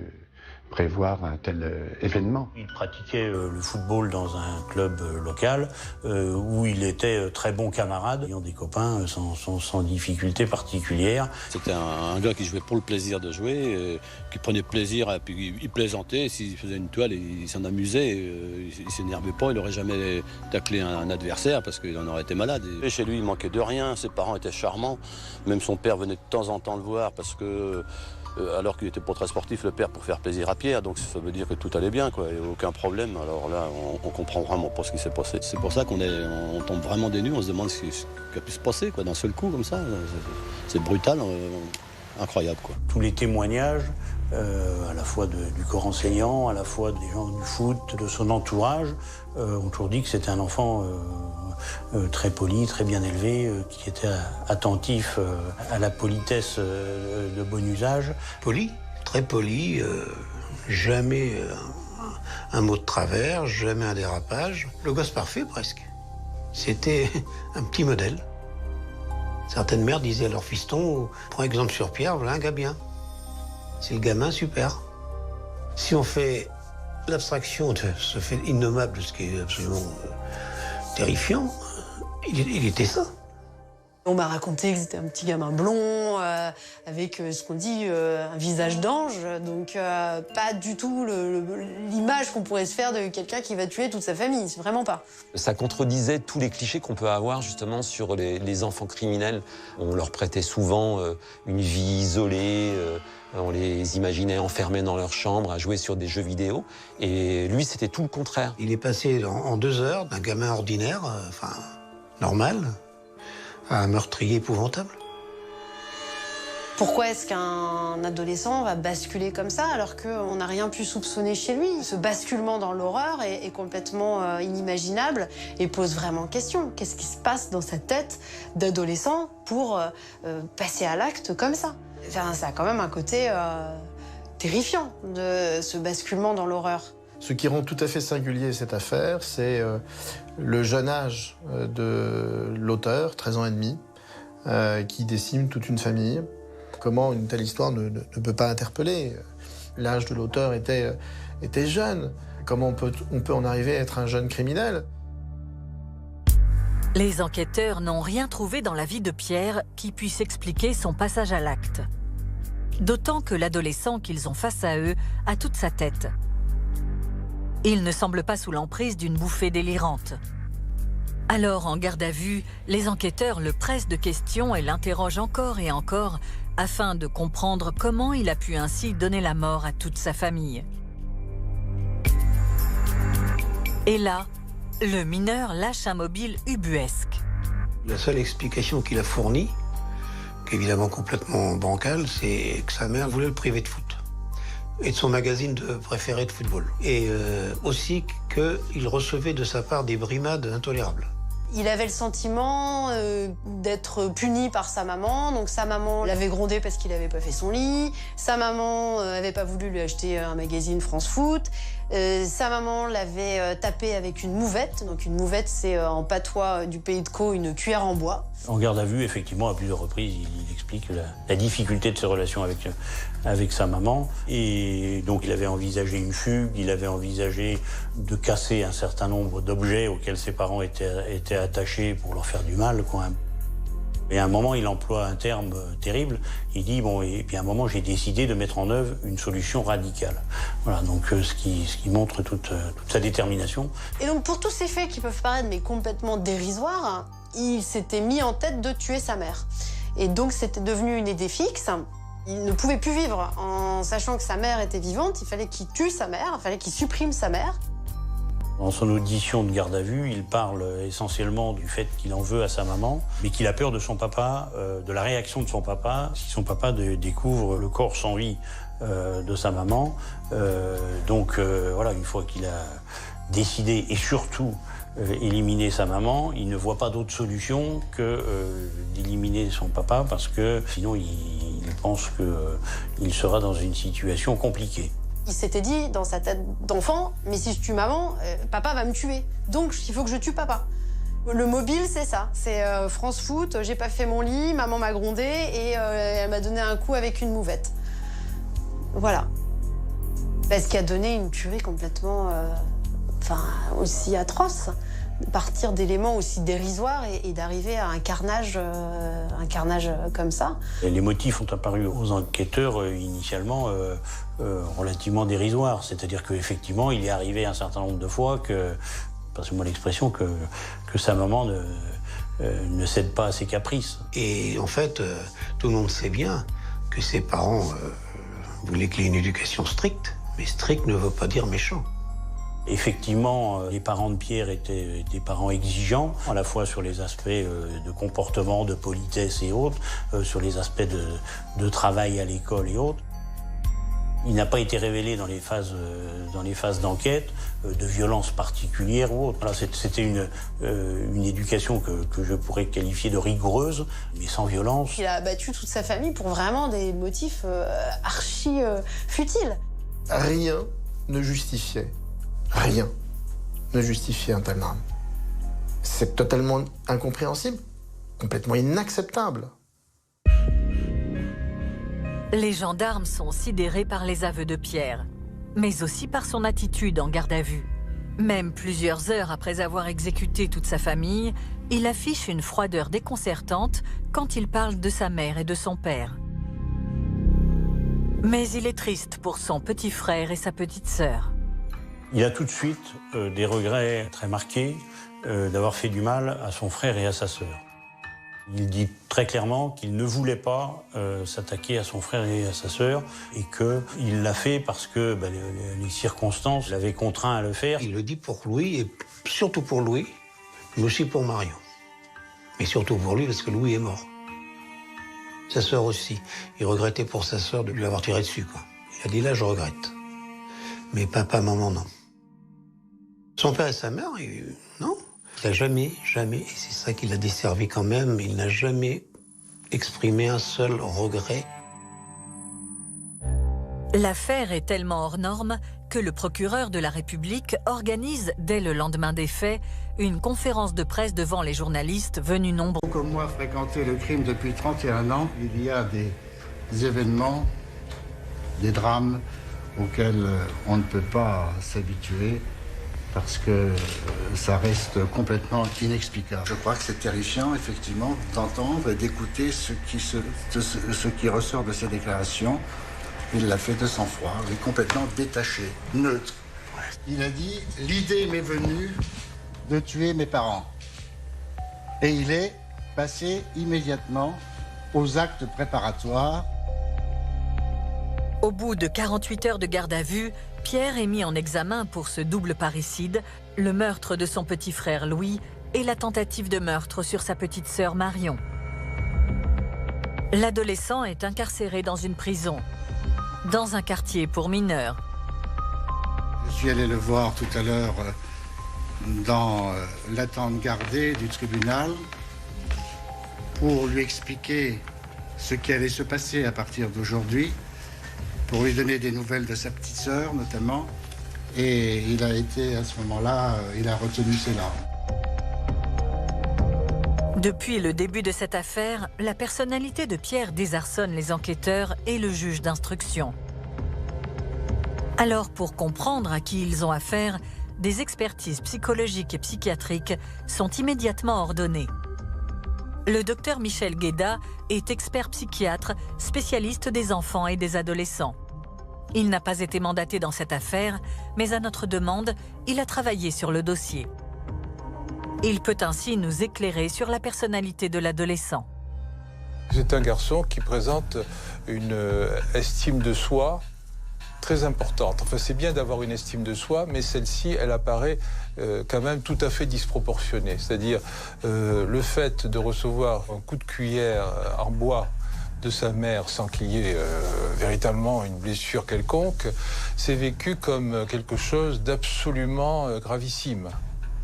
Speaker 15: prévoir un tel événement.
Speaker 4: Il pratiquait le football dans un club local où il était très bon camarade, ayant des copains sans difficulté particulière.
Speaker 17: C'était un gars qui jouait pour le plaisir de jouer, qui prenait plaisir, et puis il plaisantait, s'il faisait une toile, il s'en amusait, il s'énervait pas, il n'aurait jamais taclé un adversaire parce qu'il en aurait été malade. Et chez lui, il manquait de rien, ses parents étaient charmants, même son père venait de temps en temps le voir parce que alors qu'il n'était pas très sportif, le père, pour faire plaisir à Pierre. Donc ça veut dire que tout allait bien, quoi, et aucun problème. Alors là, on comprend vraiment pas ce qui s'est passé. C'est pour ça qu'on tombe vraiment des nues, on se demande ce qui a pu se passer, quoi, d'un seul coup, comme ça. C'est brutal, incroyable, quoi.
Speaker 4: Tous les témoignages, à la fois du corps enseignant, à la fois des gens du foot, de son entourage, ont toujours dit que c'était un enfant très poli, très bien élevé, qui était attentif à la politesse de bon usage.
Speaker 2: Poli, très poli, jamais un mot de travers, jamais un dérapage. Le gosse parfait, presque. C'était un petit modèle. Certaines mères disaient à leur fiston, prends exemple sur Pierre, voilà un gars bien. C'est le gamin super. Si on fait l'abstraction de ce fait innommable, ce qui est absolument terrifiant, il était ça.
Speaker 7: On m'a raconté que c'était un petit gamin blond, avec ce qu'on dit un visage d'ange, donc pas du tout l'image qu'on pourrait se faire de quelqu'un qui va tuer toute sa famille, vraiment pas.
Speaker 3: Ça contredisait tous les clichés qu'on peut avoir justement sur les enfants criminels. On leur prêtait souvent une vie isolée, on les imaginait enfermés dans leur chambre à jouer sur des jeux vidéo, et lui c'était tout le contraire.
Speaker 2: Il est passé en 2 heures d'un gamin ordinaire, normal, à un meurtrier épouvantable.
Speaker 7: Pourquoi est-ce qu'un adolescent va basculer comme ça alors qu'on n'a rien pu soupçonner chez lui? Ce basculement dans l'horreur est complètement inimaginable et pose vraiment question. Qu'est-ce qui se passe dans sa tête d'adolescent pour passer à l'acte comme ça? Enfin, ça a quand même un côté terrifiant, de ce basculement dans l'horreur.
Speaker 10: Ce qui rend tout à fait singulier cette affaire, c'est le jeune âge de l'auteur, 13 ans et demi, qui décime toute une famille. Comment une telle histoire ne peut pas interpeller? L'âge de l'auteur était jeune. Comment on peut en arriver à être un jeune criminel?
Speaker 1: Les enquêteurs n'ont rien trouvé dans la vie de Pierre qui puisse expliquer son passage à l'acte. D'autant que l'adolescent qu'ils ont face à eux a toute sa tête. Il ne semble pas sous l'emprise d'une bouffée délirante. Alors, en garde à vue, les enquêteurs le pressent de questions et l'interrogent encore et encore afin de comprendre comment il a pu ainsi donner la mort à toute sa famille. Et là, le mineur lâche un mobile ubuesque.
Speaker 2: La seule explication qu'il a fournie, qui est évidemment complètement bancale, c'est que sa mère voulait le priver de foot et de son magazine préféré de football. Et aussi qu'il recevait de sa part des brimades intolérables.
Speaker 7: Il avait le sentiment d'être puni par sa maman. Donc sa maman l'avait grondé parce qu'il n'avait pas fait son lit. Sa maman n'avait pas voulu lui acheter un magazine France Foot. Sa maman l'avait tapé avec une mouvette. Donc une mouvette, c'est en patois du pays de Caux, une cuillère en bois.
Speaker 4: En garde à vue, effectivement, à plusieurs reprises, il explique la difficulté de ses relations avec sa maman. Et donc il avait envisagé une fugue, il avait envisagé de casser un certain nombre d'objets auxquels ses parents étaient attachés pour leur faire du mal, quoi. Et à un moment, il emploie un terme terrible. Il dit, bon, et puis à un moment, j'ai décidé de mettre en œuvre une solution radicale. Voilà, donc ce qui montre toute sa détermination.
Speaker 7: Et donc pour tous ces faits qui peuvent paraître mais complètement dérisoires, il s'était mis en tête de tuer sa mère. Et donc c'était devenu une idée fixe. Il ne pouvait plus vivre en sachant que sa mère était vivante. Il fallait qu'il tue sa mère, il fallait qu'il supprime sa mère.
Speaker 4: Dans son audition de garde à vue, il parle essentiellement du fait qu'il en veut à sa maman, mais qu'il a peur de son papa, de la réaction de son papa, si son papa découvre le corps sans vie de sa maman. Voilà, une fois qu'il a décidé, et surtout éliminer sa maman, il ne voit pas d'autre solution que d'éliminer son papa, parce que sinon il pense qu'il sera dans une situation compliquée.
Speaker 7: Il s'était dit dans sa tête d'enfant, mais si je tue maman, papa va me tuer. Donc il faut que je tue papa. Le mobile, c'est ça. C'est France Foot, j'ai pas fait mon lit, maman m'a grondé et elle m'a donné un coup avec une mouvette. Voilà. Ce qui a donné une tuerie complètement aussi atroce. Partir d'éléments aussi dérisoires et d'arriver à un carnage comme ça. Et les motifs ont apparu aux enquêteurs initialement relativement dérisoires. C'est-à-dire qu'effectivement, il est arrivé un certain nombre de fois passez-moi l'expression, que sa maman ne cède pas à ses caprices. Et en fait, tout le monde sait bien que ses parents voulaient qu'il y ait une éducation stricte, mais strict ne veut pas dire méchant. Effectivement, les parents de Pierre étaient des parents exigeants, à la fois sur les aspects de comportement, de politesse et autres, sur les aspects de travail à l'école et autres. Il n'a pas été révélé dans les phases d'enquête de violence particulière ou autre. C'était une éducation que je pourrais qualifier de rigoureuse, mais sans violence. Il a abattu toute sa famille pour vraiment des motifs archi futiles.
Speaker 10: Rien ne justifiait un tel drame. C'est totalement incompréhensible, complètement inacceptable.
Speaker 1: Les gendarmes sont sidérés par les aveux de Pierre, mais aussi par son attitude en garde à vue. Même plusieurs heures après avoir exécuté toute sa famille, il affiche une froideur déconcertante quand il parle de sa mère et de son père. Mais il est triste pour son petit frère et sa petite sœur.
Speaker 4: Il a tout de suite des regrets très marqués d'avoir fait du mal à son frère et à sa sœur. Il dit très clairement qu'il ne voulait pas s'attaquer à son frère et à sa sœur et qu'il l'a fait parce que les circonstances l'avaient contraint à le faire.
Speaker 2: Il le dit pour Louis, et surtout pour Louis, mais aussi pour Marion. Mais surtout pour lui, parce que Louis est mort. Sa sœur aussi. Il regrettait pour sa sœur de lui avoir tiré dessus, quoi. Il a dit là, je regrette. Mais papa, maman, non. Son père et sa mère, non. Il n'a jamais, et c'est ça qui l'a desservi quand même, il n'a jamais exprimé un seul regret.
Speaker 1: L'affaire est tellement hors norme que le procureur de la République organise, dès le lendemain des faits, une conférence de presse devant les journalistes venus nombreux.
Speaker 18: Comme moi, fréquenter le crime depuis 31 ans, il y a des événements, des drames auxquels on ne peut pas s'habituer parce que ça reste complètement inexplicable. Je crois que c'est terrifiant, effectivement, d'entendre et d'écouter ce qui ressort de ces déclarations. Il l'a fait de sang-froid, il est complètement détaché, neutre. Il a dit « L'idée m'est venue de tuer mes parents ». Et il est passé immédiatement aux actes préparatoires.
Speaker 1: Au bout de 48 heures de garde à vue, Pierre est mis en examen pour ce double parricide, le meurtre de son petit frère Louis et la tentative de meurtre sur sa petite sœur Marion. L'adolescent est incarcéré dans une prison, dans un quartier pour mineurs.
Speaker 18: Je suis allé le voir tout à l'heure dans l'attente gardée du tribunal pour lui expliquer ce qui allait se passer à partir d'aujourd'hui, pour lui donner des nouvelles de sa petite sœur notamment. Et il a été, à ce moment-là, il a retenu ses larmes.
Speaker 1: Depuis le début de cette affaire, la personnalité de Pierre désarçonne les enquêteurs et le juge d'instruction. Alors, pour comprendre à qui ils ont affaire, des expertises psychologiques et psychiatriques sont immédiatement ordonnées. Le docteur Michel Guéda est expert psychiatre, spécialiste des enfants et des adolescents. Il n'a pas été mandaté dans cette affaire, mais à notre demande, il a travaillé sur le dossier. Il peut ainsi nous éclairer sur la personnalité de l'adolescent.
Speaker 19: C'est un garçon qui présente une estime de soi très importante. Enfin, c'est bien d'avoir une estime de soi, mais celle-ci, elle apparaît quand même tout à fait disproportionnée. C'est-à-dire le fait de recevoir un coup de cuillère en bois de sa mère sans qu'il y ait véritablement une blessure quelconque, c'est vécu comme quelque chose d'absolument gravissime.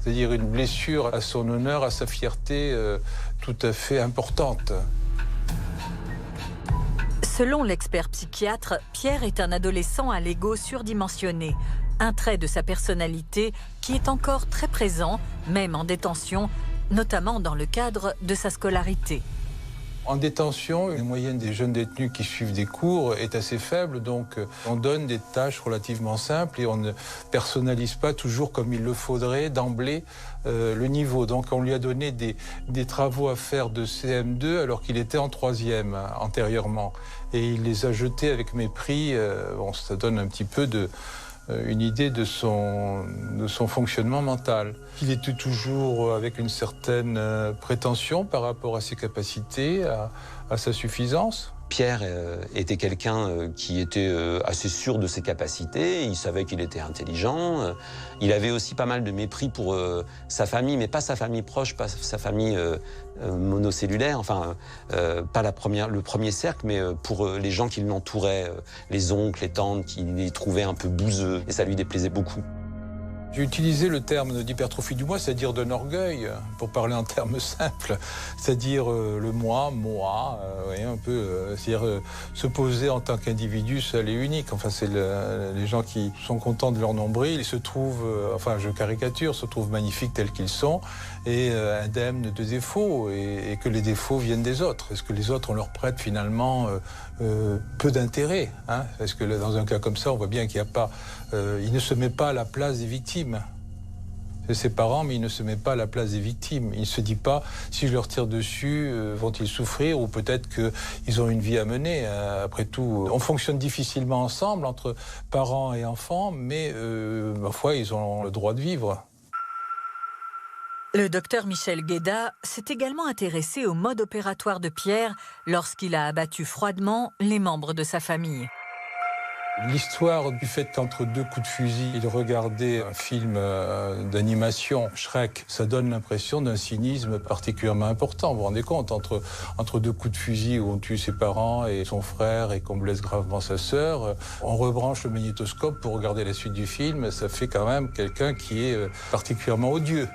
Speaker 19: C'est-à-dire une blessure à son honneur, à sa fierté tout à fait importante.
Speaker 1: Selon l'expert psychiatre, Pierre est un adolescent à l'ego surdimensionné, un trait de sa personnalité qui est encore très présent, même en détention, notamment dans le cadre de sa scolarité.
Speaker 19: En détention, la moyenne des jeunes détenus qui suivent des cours est assez faible, donc on donne des tâches relativement simples et on ne personnalise pas toujours comme il le faudrait d'emblée le niveau. Donc on lui a donné des travaux à faire de CM2 alors qu'il était en 3e antérieurement. Et il les a jetés avec mépris. Bon, ça donne un petit peu une idée de son fonctionnement mental. Il était toujours avec une certaine prétention par rapport à ses capacités, à sa suffisance.
Speaker 3: Pierre était quelqu'un qui était assez sûr de ses capacités, il savait qu'il était intelligent, il avait aussi pas mal de mépris pour sa famille, mais pas sa famille proche, pas sa famille monocellulaire, enfin pas le premier cercle, mais pour les gens qui l'entouraient, les oncles, les tantes, qui les trouvaient un peu bouseux, et ça lui déplaisait beaucoup.
Speaker 19: J'ai utilisé le terme d'hypertrophie du moi, c'est-à-dire d'un orgueil, pour parler en termes simples, c'est-à-dire le moi, un peu, c'est-à-dire se poser en tant qu'individu seul et unique. Enfin, c'est les gens qui sont contents de leur nombril, ils se trouvent, enfin, je caricature, se trouvent magnifiques tels qu'ils sont et indemnes de défauts, et que les défauts viennent des autres. Est-ce que les autres, on leur prête finalement peu d'intérêt, hein? Parce que dans un cas comme ça, on voit bien qu'il n'y a pas, il ne se met pas à la place des victimes. C'est ses parents, mais il ne se met pas à la place des victimes. Il ne se dit pas, si je leur tire dessus, vont-ils souffrir, ou peut-être qu'ils ont une vie à mener. Après tout, on fonctionne difficilement ensemble, entre parents et enfants, mais ma foi, ils ont le droit de vivre.
Speaker 1: Le docteur Michel Guéda s'est également intéressé au mode opératoire de Pierre lorsqu'il a abattu froidement les membres de sa famille.
Speaker 19: L'histoire du fait qu'entre deux coups de fusil, il regardait un film d'animation, Shrek, ça donne l'impression d'un cynisme particulièrement important. Vous vous rendez compte, entre deux coups de fusil où on tue ses parents et son frère et qu'on blesse gravement sa sœur, on rebranche le magnétoscope pour regarder la suite du film, ça fait quand même quelqu'un qui est particulièrement odieux.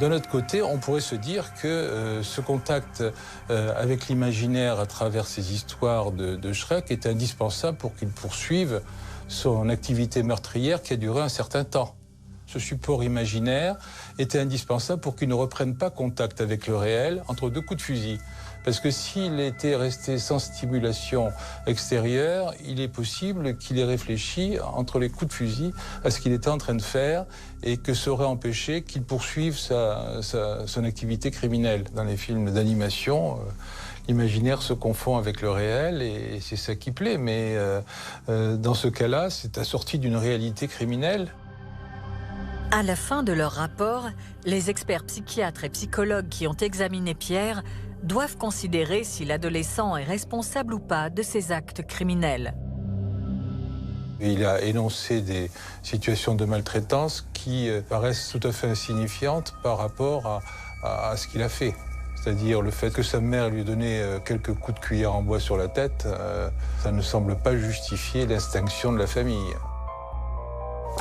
Speaker 19: D'un autre côté, on pourrait se dire que ce contact avec l'imaginaire à travers ces histoires de Shrek est indispensable pour qu'il poursuive son activité meurtrière qui a duré un certain temps. Ce support imaginaire était indispensable pour qu'il ne reprenne pas contact avec le réel entre deux coups de fusil. Parce que s'il était resté sans stimulation extérieure, il est possible qu'il ait réfléchi entre les coups de fusil à ce qu'il était en train de faire et que ça aurait empêché qu'il poursuive son activité criminelle. Dans les films d'animation, l'imaginaire se confond avec le réel et c'est ça qui plaît. Mais dans ce cas-là, c'est assorti d'une réalité criminelle.
Speaker 1: À la fin de leur rapport, les experts psychiatres et psychologues qui ont examiné Pierre doivent considérer si l'adolescent est responsable ou pas de ses actes criminels.
Speaker 19: Il a énoncé des situations de maltraitance qui paraissent tout à fait insignifiantes par rapport à ce qu'il a fait. C'est-à-dire le fait que sa mère lui ait donné quelques coups de cuillère en bois sur la tête, ça ne semble pas justifier l'extinction de la famille.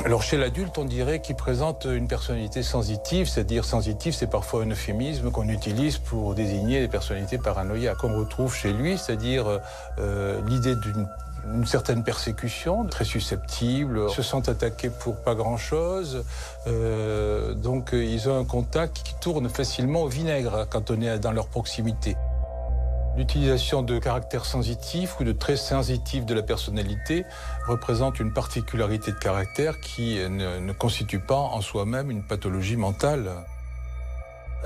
Speaker 19: Alors chez l'adulte, on dirait qu'il présente une personnalité sensitive, c'est-à-dire sensitive, c'est parfois un euphémisme qu'on utilise pour désigner les personnalités paranoïaques. Qu'on retrouve chez lui, c'est-à-dire l'idée d'une certaine persécution, très susceptible, se sentent attaqués pour pas grand-chose, donc ils ont un contact qui tourne facilement au vinaigre quand on est dans leur proximité. L'utilisation de caractères sensitifs ou de traits sensitifs de la personnalité représente une particularité de caractère qui ne constitue pas en soi-même une pathologie mentale.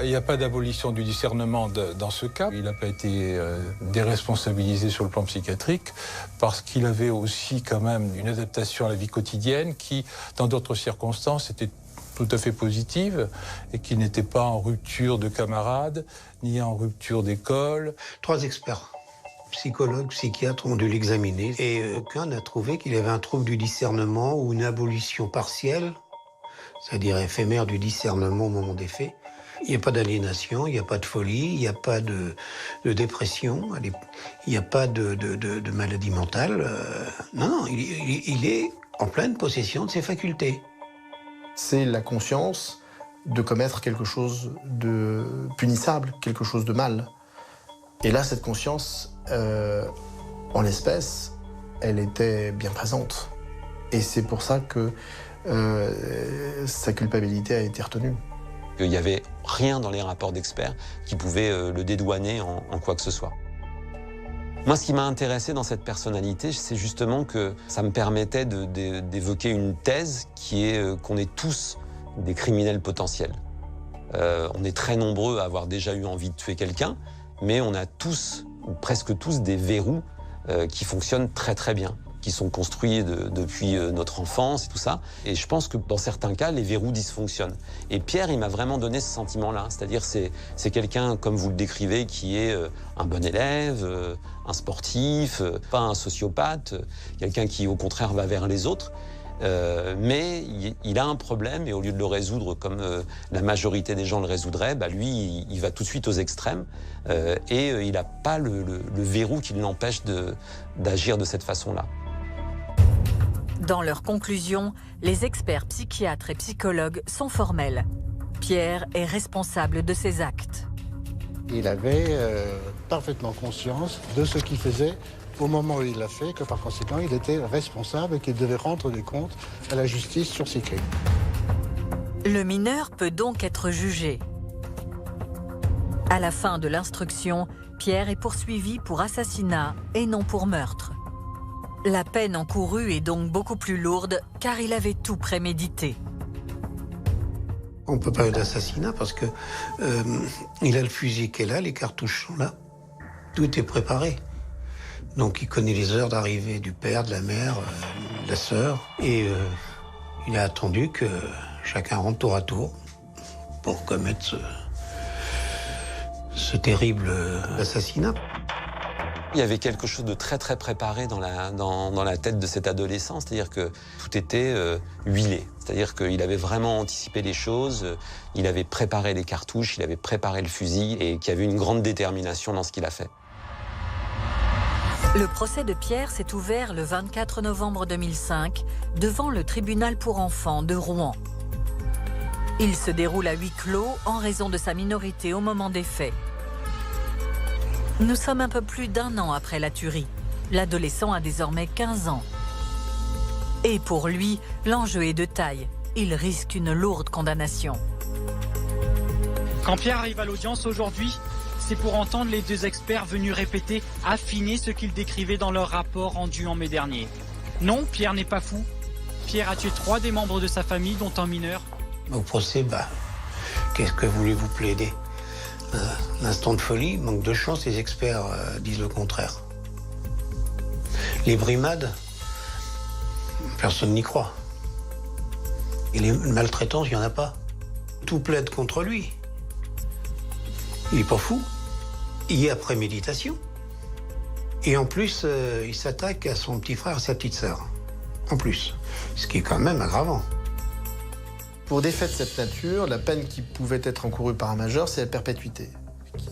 Speaker 19: Il n'y a pas d'abolition du discernement dans ce cas. Il n'a pas été déresponsabilisé sur le plan psychiatrique parce qu'il avait aussi quand même une adaptation à la vie quotidienne qui, dans d'autres circonstances, était tout à fait positive et qui n'était pas en rupture de camarades ni en rupture d'école.
Speaker 2: 3 experts psychologues, psychiatres ont dû l'examiner et aucun n'a trouvé qu'il avait un trouble du discernement ou une abolition partielle, c'est-à-dire éphémère du discernement au moment des faits. Il n'y a pas d'aliénation, il n'y a pas de folie, il n'y a pas de dépression, il n'y a pas de maladie mentale. Non, il est en pleine possession de ses facultés.
Speaker 10: C'est la conscience de commettre quelque chose de punissable, quelque chose de mal. Et là, cette conscience, en l'espèce, elle était bien présente. Et c'est pour ça que sa culpabilité a été retenue.
Speaker 3: Il n'y avait rien dans les rapports d'experts qui pouvait le dédouaner en quoi que ce soit. Moi, ce qui m'a intéressé dans cette personnalité, c'est justement que ça me permettait d'évoquer une thèse qui est qu'on est tous des criminels potentiels. On est très nombreux à avoir déjà eu envie de tuer quelqu'un, mais on a tous, ou presque tous, des verrous qui fonctionnent très très bien, qui sont construits depuis notre enfance et tout ça. Et je pense que dans certains cas, les verrous dysfonctionnent. Et Pierre, il m'a vraiment donné ce sentiment-là. C'est-à-dire c'est quelqu'un, comme vous le décrivez, qui est un bon élève, un sportif, pas un sociopathe, quelqu'un qui, au contraire, va vers les autres. Mais il a un problème et au lieu de le résoudre comme la majorité des gens le résoudrait, lui, il va tout de suite aux extrêmes et il n'a pas le verrou qui l'empêche d'agir de cette façon-là.
Speaker 1: Dans leurs conclusions, les experts psychiatres et psychologues sont formels. Pierre est responsable de ses actes.
Speaker 18: Il avait parfaitement conscience de ce qu'il faisait au moment où il l'a fait, que par conséquent, il était responsable et qu'il devait rendre des comptes à la justice sur ses crimes.
Speaker 1: Le mineur peut donc être jugé. À la fin de l'instruction, Pierre est poursuivi pour assassinat et non pour meurtre. La peine encourue est donc beaucoup plus lourde car il avait tout prémédité.
Speaker 2: On ne peut pas d'assassinat parce que il a le fusil qui est là, les cartouches sont là. Tout est préparé. Donc il connaît les heures d'arrivée du père, de la mère, de la sœur. Et il a attendu que chacun rentre tour à tour pour commettre ce terrible assassinat.
Speaker 3: Il y avait quelque chose de très très préparé dans la tête de cet adolescent, c'est-à-dire que tout était huilé. C'est-à-dire qu'il avait vraiment anticipé les choses, il avait préparé les cartouches, il avait préparé le fusil et qu'il y avait une grande détermination dans ce qu'il a fait.
Speaker 1: Le procès de Pierre s'est ouvert le 24 novembre 2005 devant le tribunal pour enfants de Rouen. Il se déroule à huis clos en raison de sa minorité au moment des faits. Nous sommes un peu plus d'1 an après la tuerie. L'adolescent a désormais 15 ans. Et pour lui, l'enjeu est de taille. Il risque une lourde condamnation.
Speaker 20: Quand Pierre arrive à l'audience aujourd'hui, c'est pour entendre les 2 experts venus répéter, affiner ce qu'ils décrivaient dans leur rapport rendu en mai dernier. Non, Pierre n'est pas fou. Pierre a tué 3 des membres de sa famille, dont un mineur.
Speaker 2: Au procès, qu'est-ce que voulez-vous plaider? L'instant de folie, manque de chance, les experts disent le contraire. Les brimades, personne n'y croit. Et les maltraitances, il n'y en a pas. Tout plaide contre lui. Il n'est pas fou. Il y a préméditation. Et en plus, il s'attaque à son petit frère et à sa petite sœur. En plus. Ce qui est quand même aggravant.
Speaker 10: Pour des faits de cette nature, la peine qui pouvait être encourue par un majeur, c'est la perpétuité.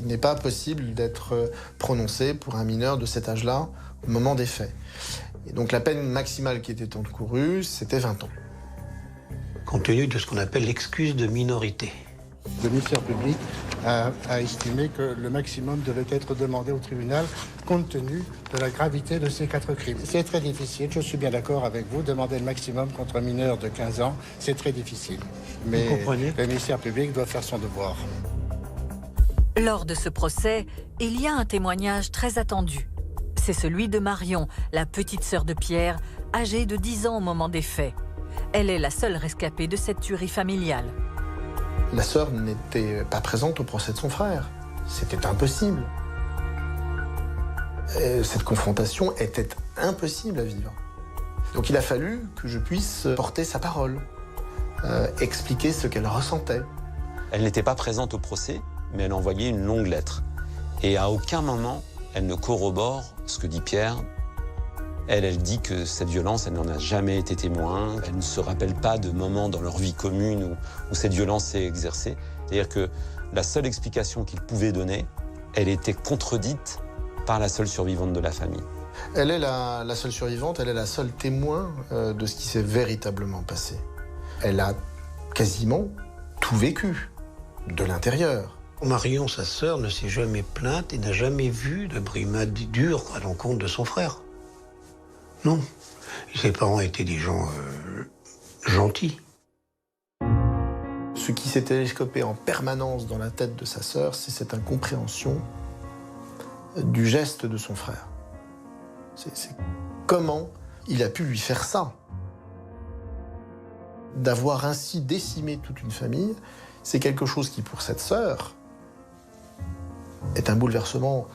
Speaker 10: Il n'est pas possible d'être prononcée pour un mineur de cet âge-là au moment des faits. Et donc la peine maximale qui était encourue, c'était 20 ans.
Speaker 2: Compte tenu de ce qu'on appelle l'excuse de minorité.
Speaker 18: Le ministère public a estimé que le maximum devait être demandé au tribunal compte tenu de la gravité de ces 4 crimes. C'est très difficile, je suis bien d'accord avec vous, demander le maximum contre un mineur de 15 ans, c'est très difficile. Mais le ministère public doit faire son devoir.
Speaker 1: Lors de ce procès, il y a un témoignage très attendu. C'est celui de Marion, la petite sœur de Pierre, âgée de 10 ans au moment des faits. Elle est la seule rescapée de cette tuerie familiale.
Speaker 10: La sœur n'était pas présente au procès de son frère. C'était impossible. Cette confrontation était impossible à vivre. Donc il a fallu que je puisse porter sa parole, expliquer ce qu'elle ressentait.
Speaker 3: Elle n'était pas présente au procès, mais elle envoyait une longue lettre. Et à aucun moment, elle ne corrobore ce que dit Pierre. Elle dit que cette violence, elle n'en a jamais été témoin. Elle ne se rappelle pas de moments dans leur vie commune où cette violence s'est exercée. C'est-à-dire que la seule explication qu'il pouvait donner, elle était contredite par la seule survivante de la famille.
Speaker 10: Elle est la seule survivante, elle est la seule témoin de ce qui s'est véritablement passé. Elle a quasiment tout vécu, de l'intérieur.
Speaker 2: Marion, sa sœur, ne s'est jamais plainte et n'a jamais vu de brimade dure à l'encontre de son frère. Non. Ses parents étaient des gens gentils.
Speaker 10: Ce qui s'est télescopé en permanence dans la tête de sa sœur, c'est cette incompréhension du geste de son frère. C'est comment il a pu lui faire ça. D'avoir ainsi décimé toute une famille, c'est quelque chose qui, pour cette sœur, est un bouleversement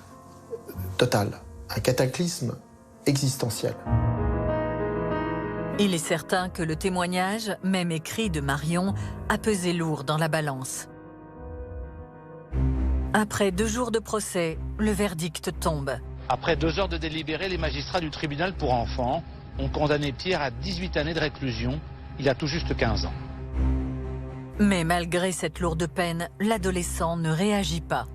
Speaker 10: total, un cataclysme existentiel.
Speaker 1: Il est certain que le témoignage, même écrit, de Marion a pesé lourd dans la balance. Après 2 jours de procès, le verdict tombe.
Speaker 8: Après 2 heures de délibéré, les magistrats du tribunal pour enfants ont condamné Pierre à 18 années de réclusion. Il a tout juste 15 ans.
Speaker 1: Mais malgré cette lourde peine, l'adolescent ne réagit pas.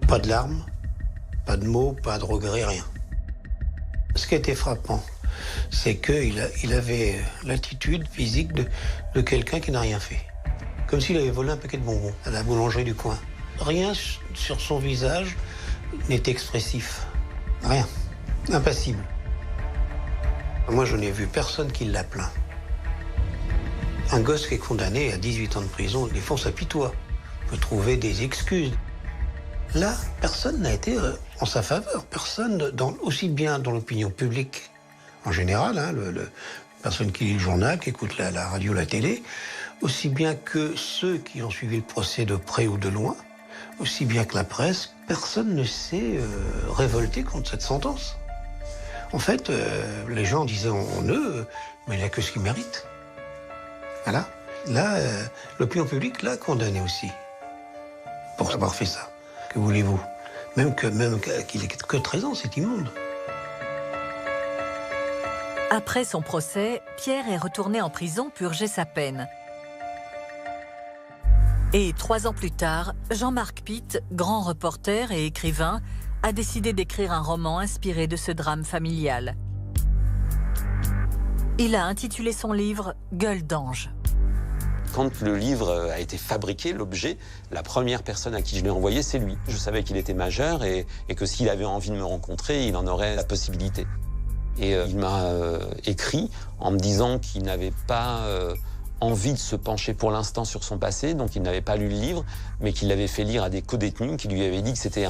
Speaker 2: Pas de larmes, pas de mots, pas de regrets, rien. Ce qui était frappant, c'est qu'il avait l'attitude physique de quelqu'un qui n'a rien fait. Comme s'il avait volé un paquet de bonbons à la boulangerie du coin. Rien sur son visage n'est expressif. Rien. Impassible. Moi, je n'ai vu personne qui l'a plaint. Un gosse qui est condamné à 18 ans de prison, des fois, on s'apitoie. On peut trouver des excuses. Là, personne n'a été en sa faveur. Personne, aussi bien dans l'opinion publique en général, hein, personne qui lit le journal, qui écoute la radio, la télé, aussi bien que ceux qui ont suivi le procès de près ou de loin, aussi bien que la presse, personne ne s'est révolté contre cette sentence. En fait, les gens disaient en eux, mais il n'y a que ce qu'ils méritent. Voilà. Là, l'opinion publique l'a condamné aussi pour avoir fait ça. Que voulez-vous? Même qu'il ait que 13 ans, c'est immonde.
Speaker 1: Après son procès, Pierre est retourné en prison purger sa peine. Et 3 ans plus tard, Jean-Marc Pitt, grand reporter et écrivain, a décidé d'écrire un roman inspiré de ce drame familial. Il a intitulé son livre « Gueule d'ange ».
Speaker 3: Quand le livre a été fabriqué, l'objet, la première personne à qui je l'ai envoyé, c'est lui. Je savais qu'il était majeur et que s'il avait envie de me rencontrer, il en aurait la possibilité. Et il m'a écrit en me disant qu'il n'avait pas envie de se pencher pour l'instant sur son passé, donc il n'avait pas lu le livre, mais qu'il l'avait fait lire à des co-détenus qui lui avaient dit que c'était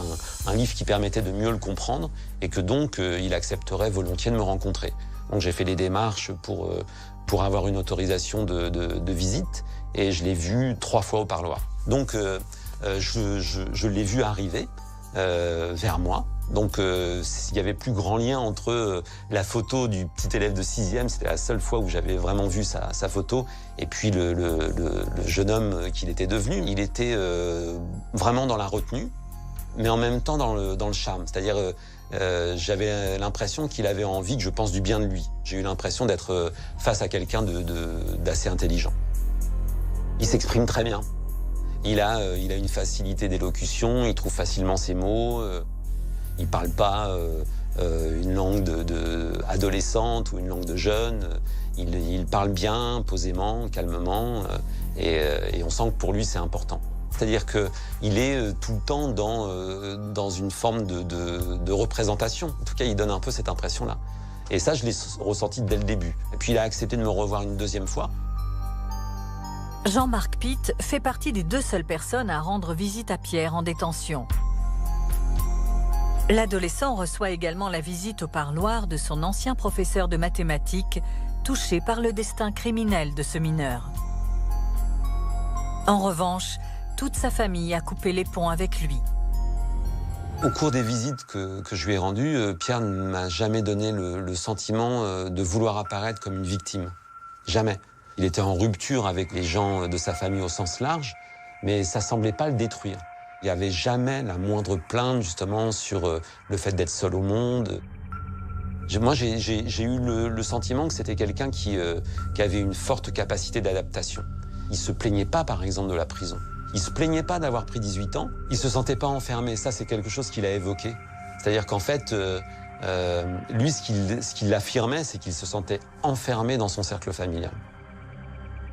Speaker 3: un livre qui permettait de mieux le comprendre et que donc il accepterait volontiers de me rencontrer. Donc j'ai fait les démarches pour avoir une autorisation de visite et je l'ai vu 3 fois au parloir. Donc je l'ai vu arriver vers moi. Donc il n'y avait plus grand lien entre la photo du petit élève de 6e, c'était la seule fois où j'avais vraiment vu sa photo, et puis le jeune homme qu'il était devenu. Il était vraiment dans la retenue, mais en même temps dans le charme. C'est-à-dire j'avais l'impression qu'il avait envie que je pense du bien de lui. J'ai eu l'impression d'être face à quelqu'un d'assez intelligent. Il s'exprime très bien. Il a une facilité d'élocution, il trouve facilement ses mots. Il ne parle pas une langue adolescente ou une langue de jeune. Il parle bien, posément, calmement. Et on sent que pour lui, c'est important. C'est-à-dire qu'il est tout le temps dans une forme de représentation. En tout cas, il donne un peu cette impression-là. Et ça, je l'ai ressenti dès le début. Et puis, il a accepté de me revoir une 2e fois.
Speaker 1: Jean-Marc Pitt fait partie des 2 seules personnes à rendre visite à Pierre en détention. L'adolescent reçoit également la visite au parloir de son ancien professeur de mathématiques, touché par le destin criminel de ce mineur. En revanche, toute sa famille a coupé les ponts avec lui.
Speaker 3: Au cours des visites que je lui ai rendues, Pierre ne m'a jamais donné le sentiment de vouloir apparaître comme une victime. Jamais. Il était en rupture avec les gens de sa famille au sens large, mais ça semblait pas le détruire. Il n'y avait jamais la moindre plainte, justement, sur le fait d'être seul au monde. Moi, j'ai eu le sentiment que c'était quelqu'un qui avait une forte capacité d'adaptation. Il ne se plaignait pas, par exemple, de la prison. Il ne se plaignait pas d'avoir pris 18 ans. Il ne se sentait pas enfermé. Ça, c'est quelque chose qu'il a évoqué. C'est-à-dire qu'en fait, lui, ce qu'il affirmait, c'est qu'il se sentait enfermé dans son cercle familial.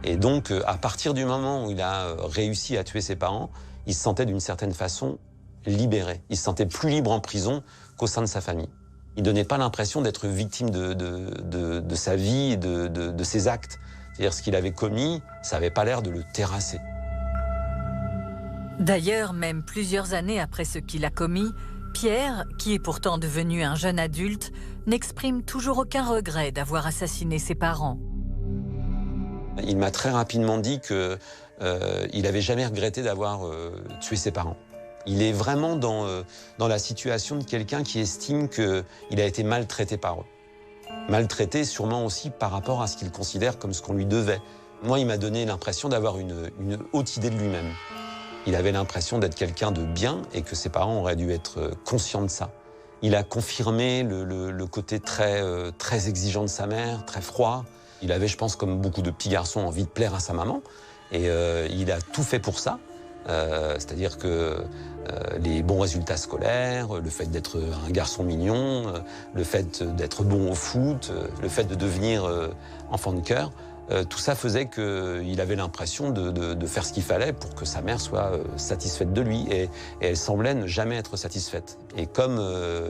Speaker 3: Et donc, à partir du moment où il a réussi à tuer ses parents, il se sentait d'une certaine façon libéré. Il se sentait plus libre en prison qu'au sein de sa famille. Il ne donnait pas l'impression d'être victime de sa vie et de ses actes. C'est-à-dire ce qu'il avait commis, ça n'avait pas l'air de le terrasser.
Speaker 1: D'ailleurs, même plusieurs années après ce qu'il a commis, Pierre, qui est pourtant devenu un jeune adulte, n'exprime toujours aucun regret d'avoir assassiné ses parents.
Speaker 3: Il m'a très rapidement dit qu'il n'avait jamais regretté d'avoir tué ses parents. Il est vraiment dans la situation de quelqu'un qui estime qu'il a été maltraité par eux. Maltraité sûrement aussi par rapport à ce qu'il considère comme ce qu'on lui devait. Moi, il m'a donné l'impression d'avoir une haute idée de lui-même. Il avait l'impression d'être quelqu'un de bien et que ses parents auraient dû être conscients de ça. Il a confirmé le côté très exigeant de sa mère, très froid. Il avait, je pense, comme beaucoup de petits garçons, envie de plaire à sa maman. Et il a tout fait pour ça. C'est-à-dire que les bons résultats scolaires, le fait d'être un garçon mignon, le fait d'être bon au foot, le fait de devenir enfant de cœur, tout ça faisait qu'il avait l'impression de faire ce qu'il fallait pour que sa mère soit satisfaite de lui. Et elle semblait ne jamais être satisfaite. Et comme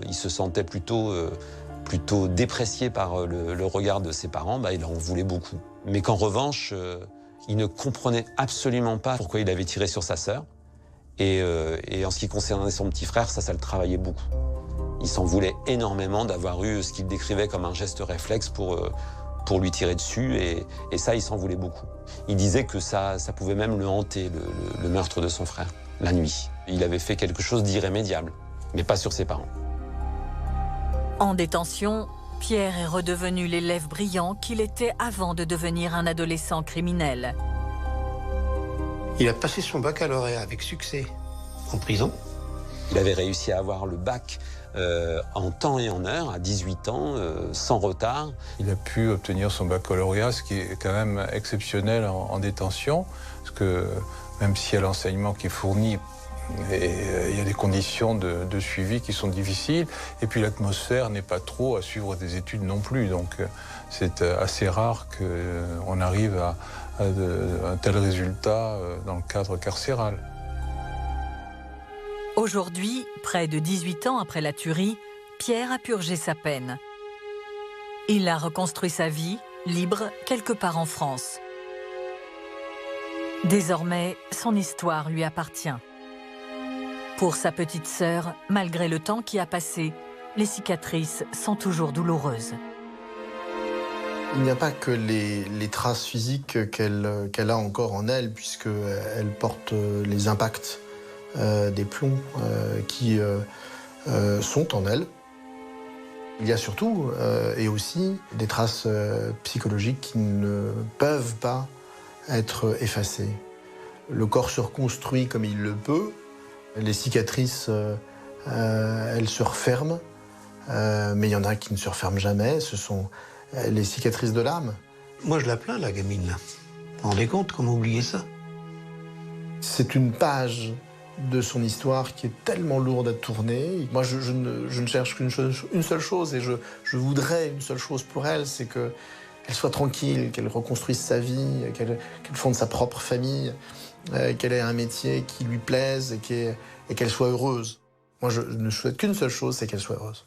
Speaker 3: il se sentait plutôt déprécié par le regard de ses parents, il en voulait beaucoup. Mais qu'en revanche, il ne comprenait absolument pas pourquoi il avait tiré sur sa sœur. Et en ce qui concernait son petit frère, ça le travaillait beaucoup. Il s'en voulait énormément d'avoir eu ce qu'il décrivait comme un geste réflexe pour lui tirer dessus, et ça, il s'en voulait beaucoup. Il disait que ça pouvait même le hanter, le meurtre de son frère, la nuit. Il avait fait quelque chose d'irrémédiable, mais pas sur ses parents.
Speaker 1: En détention, Pierre est redevenu l'élève brillant qu'il était avant de devenir un adolescent criminel.
Speaker 2: Il a passé son baccalauréat avec succès en prison.
Speaker 3: Il avait réussi à avoir le bac en temps et en heure, à 18 ans, sans retard.
Speaker 19: Il a pu obtenir son baccalauréat, ce qui est quand même exceptionnel en détention, parce que même s'il y a l'enseignement qui est fourni, il y a des conditions de suivi qui sont difficiles, et puis l'atmosphère n'est pas trop à suivre des études non plus, donc c'est assez rare qu'on arrive à un tel résultat dans le cadre carcéral.
Speaker 1: Aujourd'hui, près de 18 ans après la tuerie, Pierre a purgé sa peine. Il a reconstruit sa vie, libre, quelque part en France. Désormais, son histoire lui appartient. Pour sa petite sœur, malgré le temps qui a passé, les cicatrices sont toujours douloureuses.
Speaker 10: Il n'y a pas que les traces physiques qu'elle a encore en elle, puisqu'elle porte les impacts des plombs qui sont en elle. Il y a surtout et aussi des traces psychologiques qui ne peuvent pas être effacées. Le corps se reconstruit comme il le peut. Les cicatrices, elles se referment, mais il y en a qui ne se referment jamais. Ce sont les cicatrices de l'âme.
Speaker 2: Moi, je la plains, la gamine, là. Vous vous rendez compte comment oublier ça?
Speaker 10: C'est une page de son histoire qui est tellement lourde à tourner. Moi, je ne cherche qu'une seule chose, et je voudrais une seule chose pour elle, c'est qu'elle soit tranquille, qu'elle reconstruise sa vie, qu'elle fonde sa propre famille, qu'elle ait un métier qui lui plaise et qu'elle soit heureuse. Moi, je ne souhaite qu'une seule chose, c'est qu'elle soit heureuse.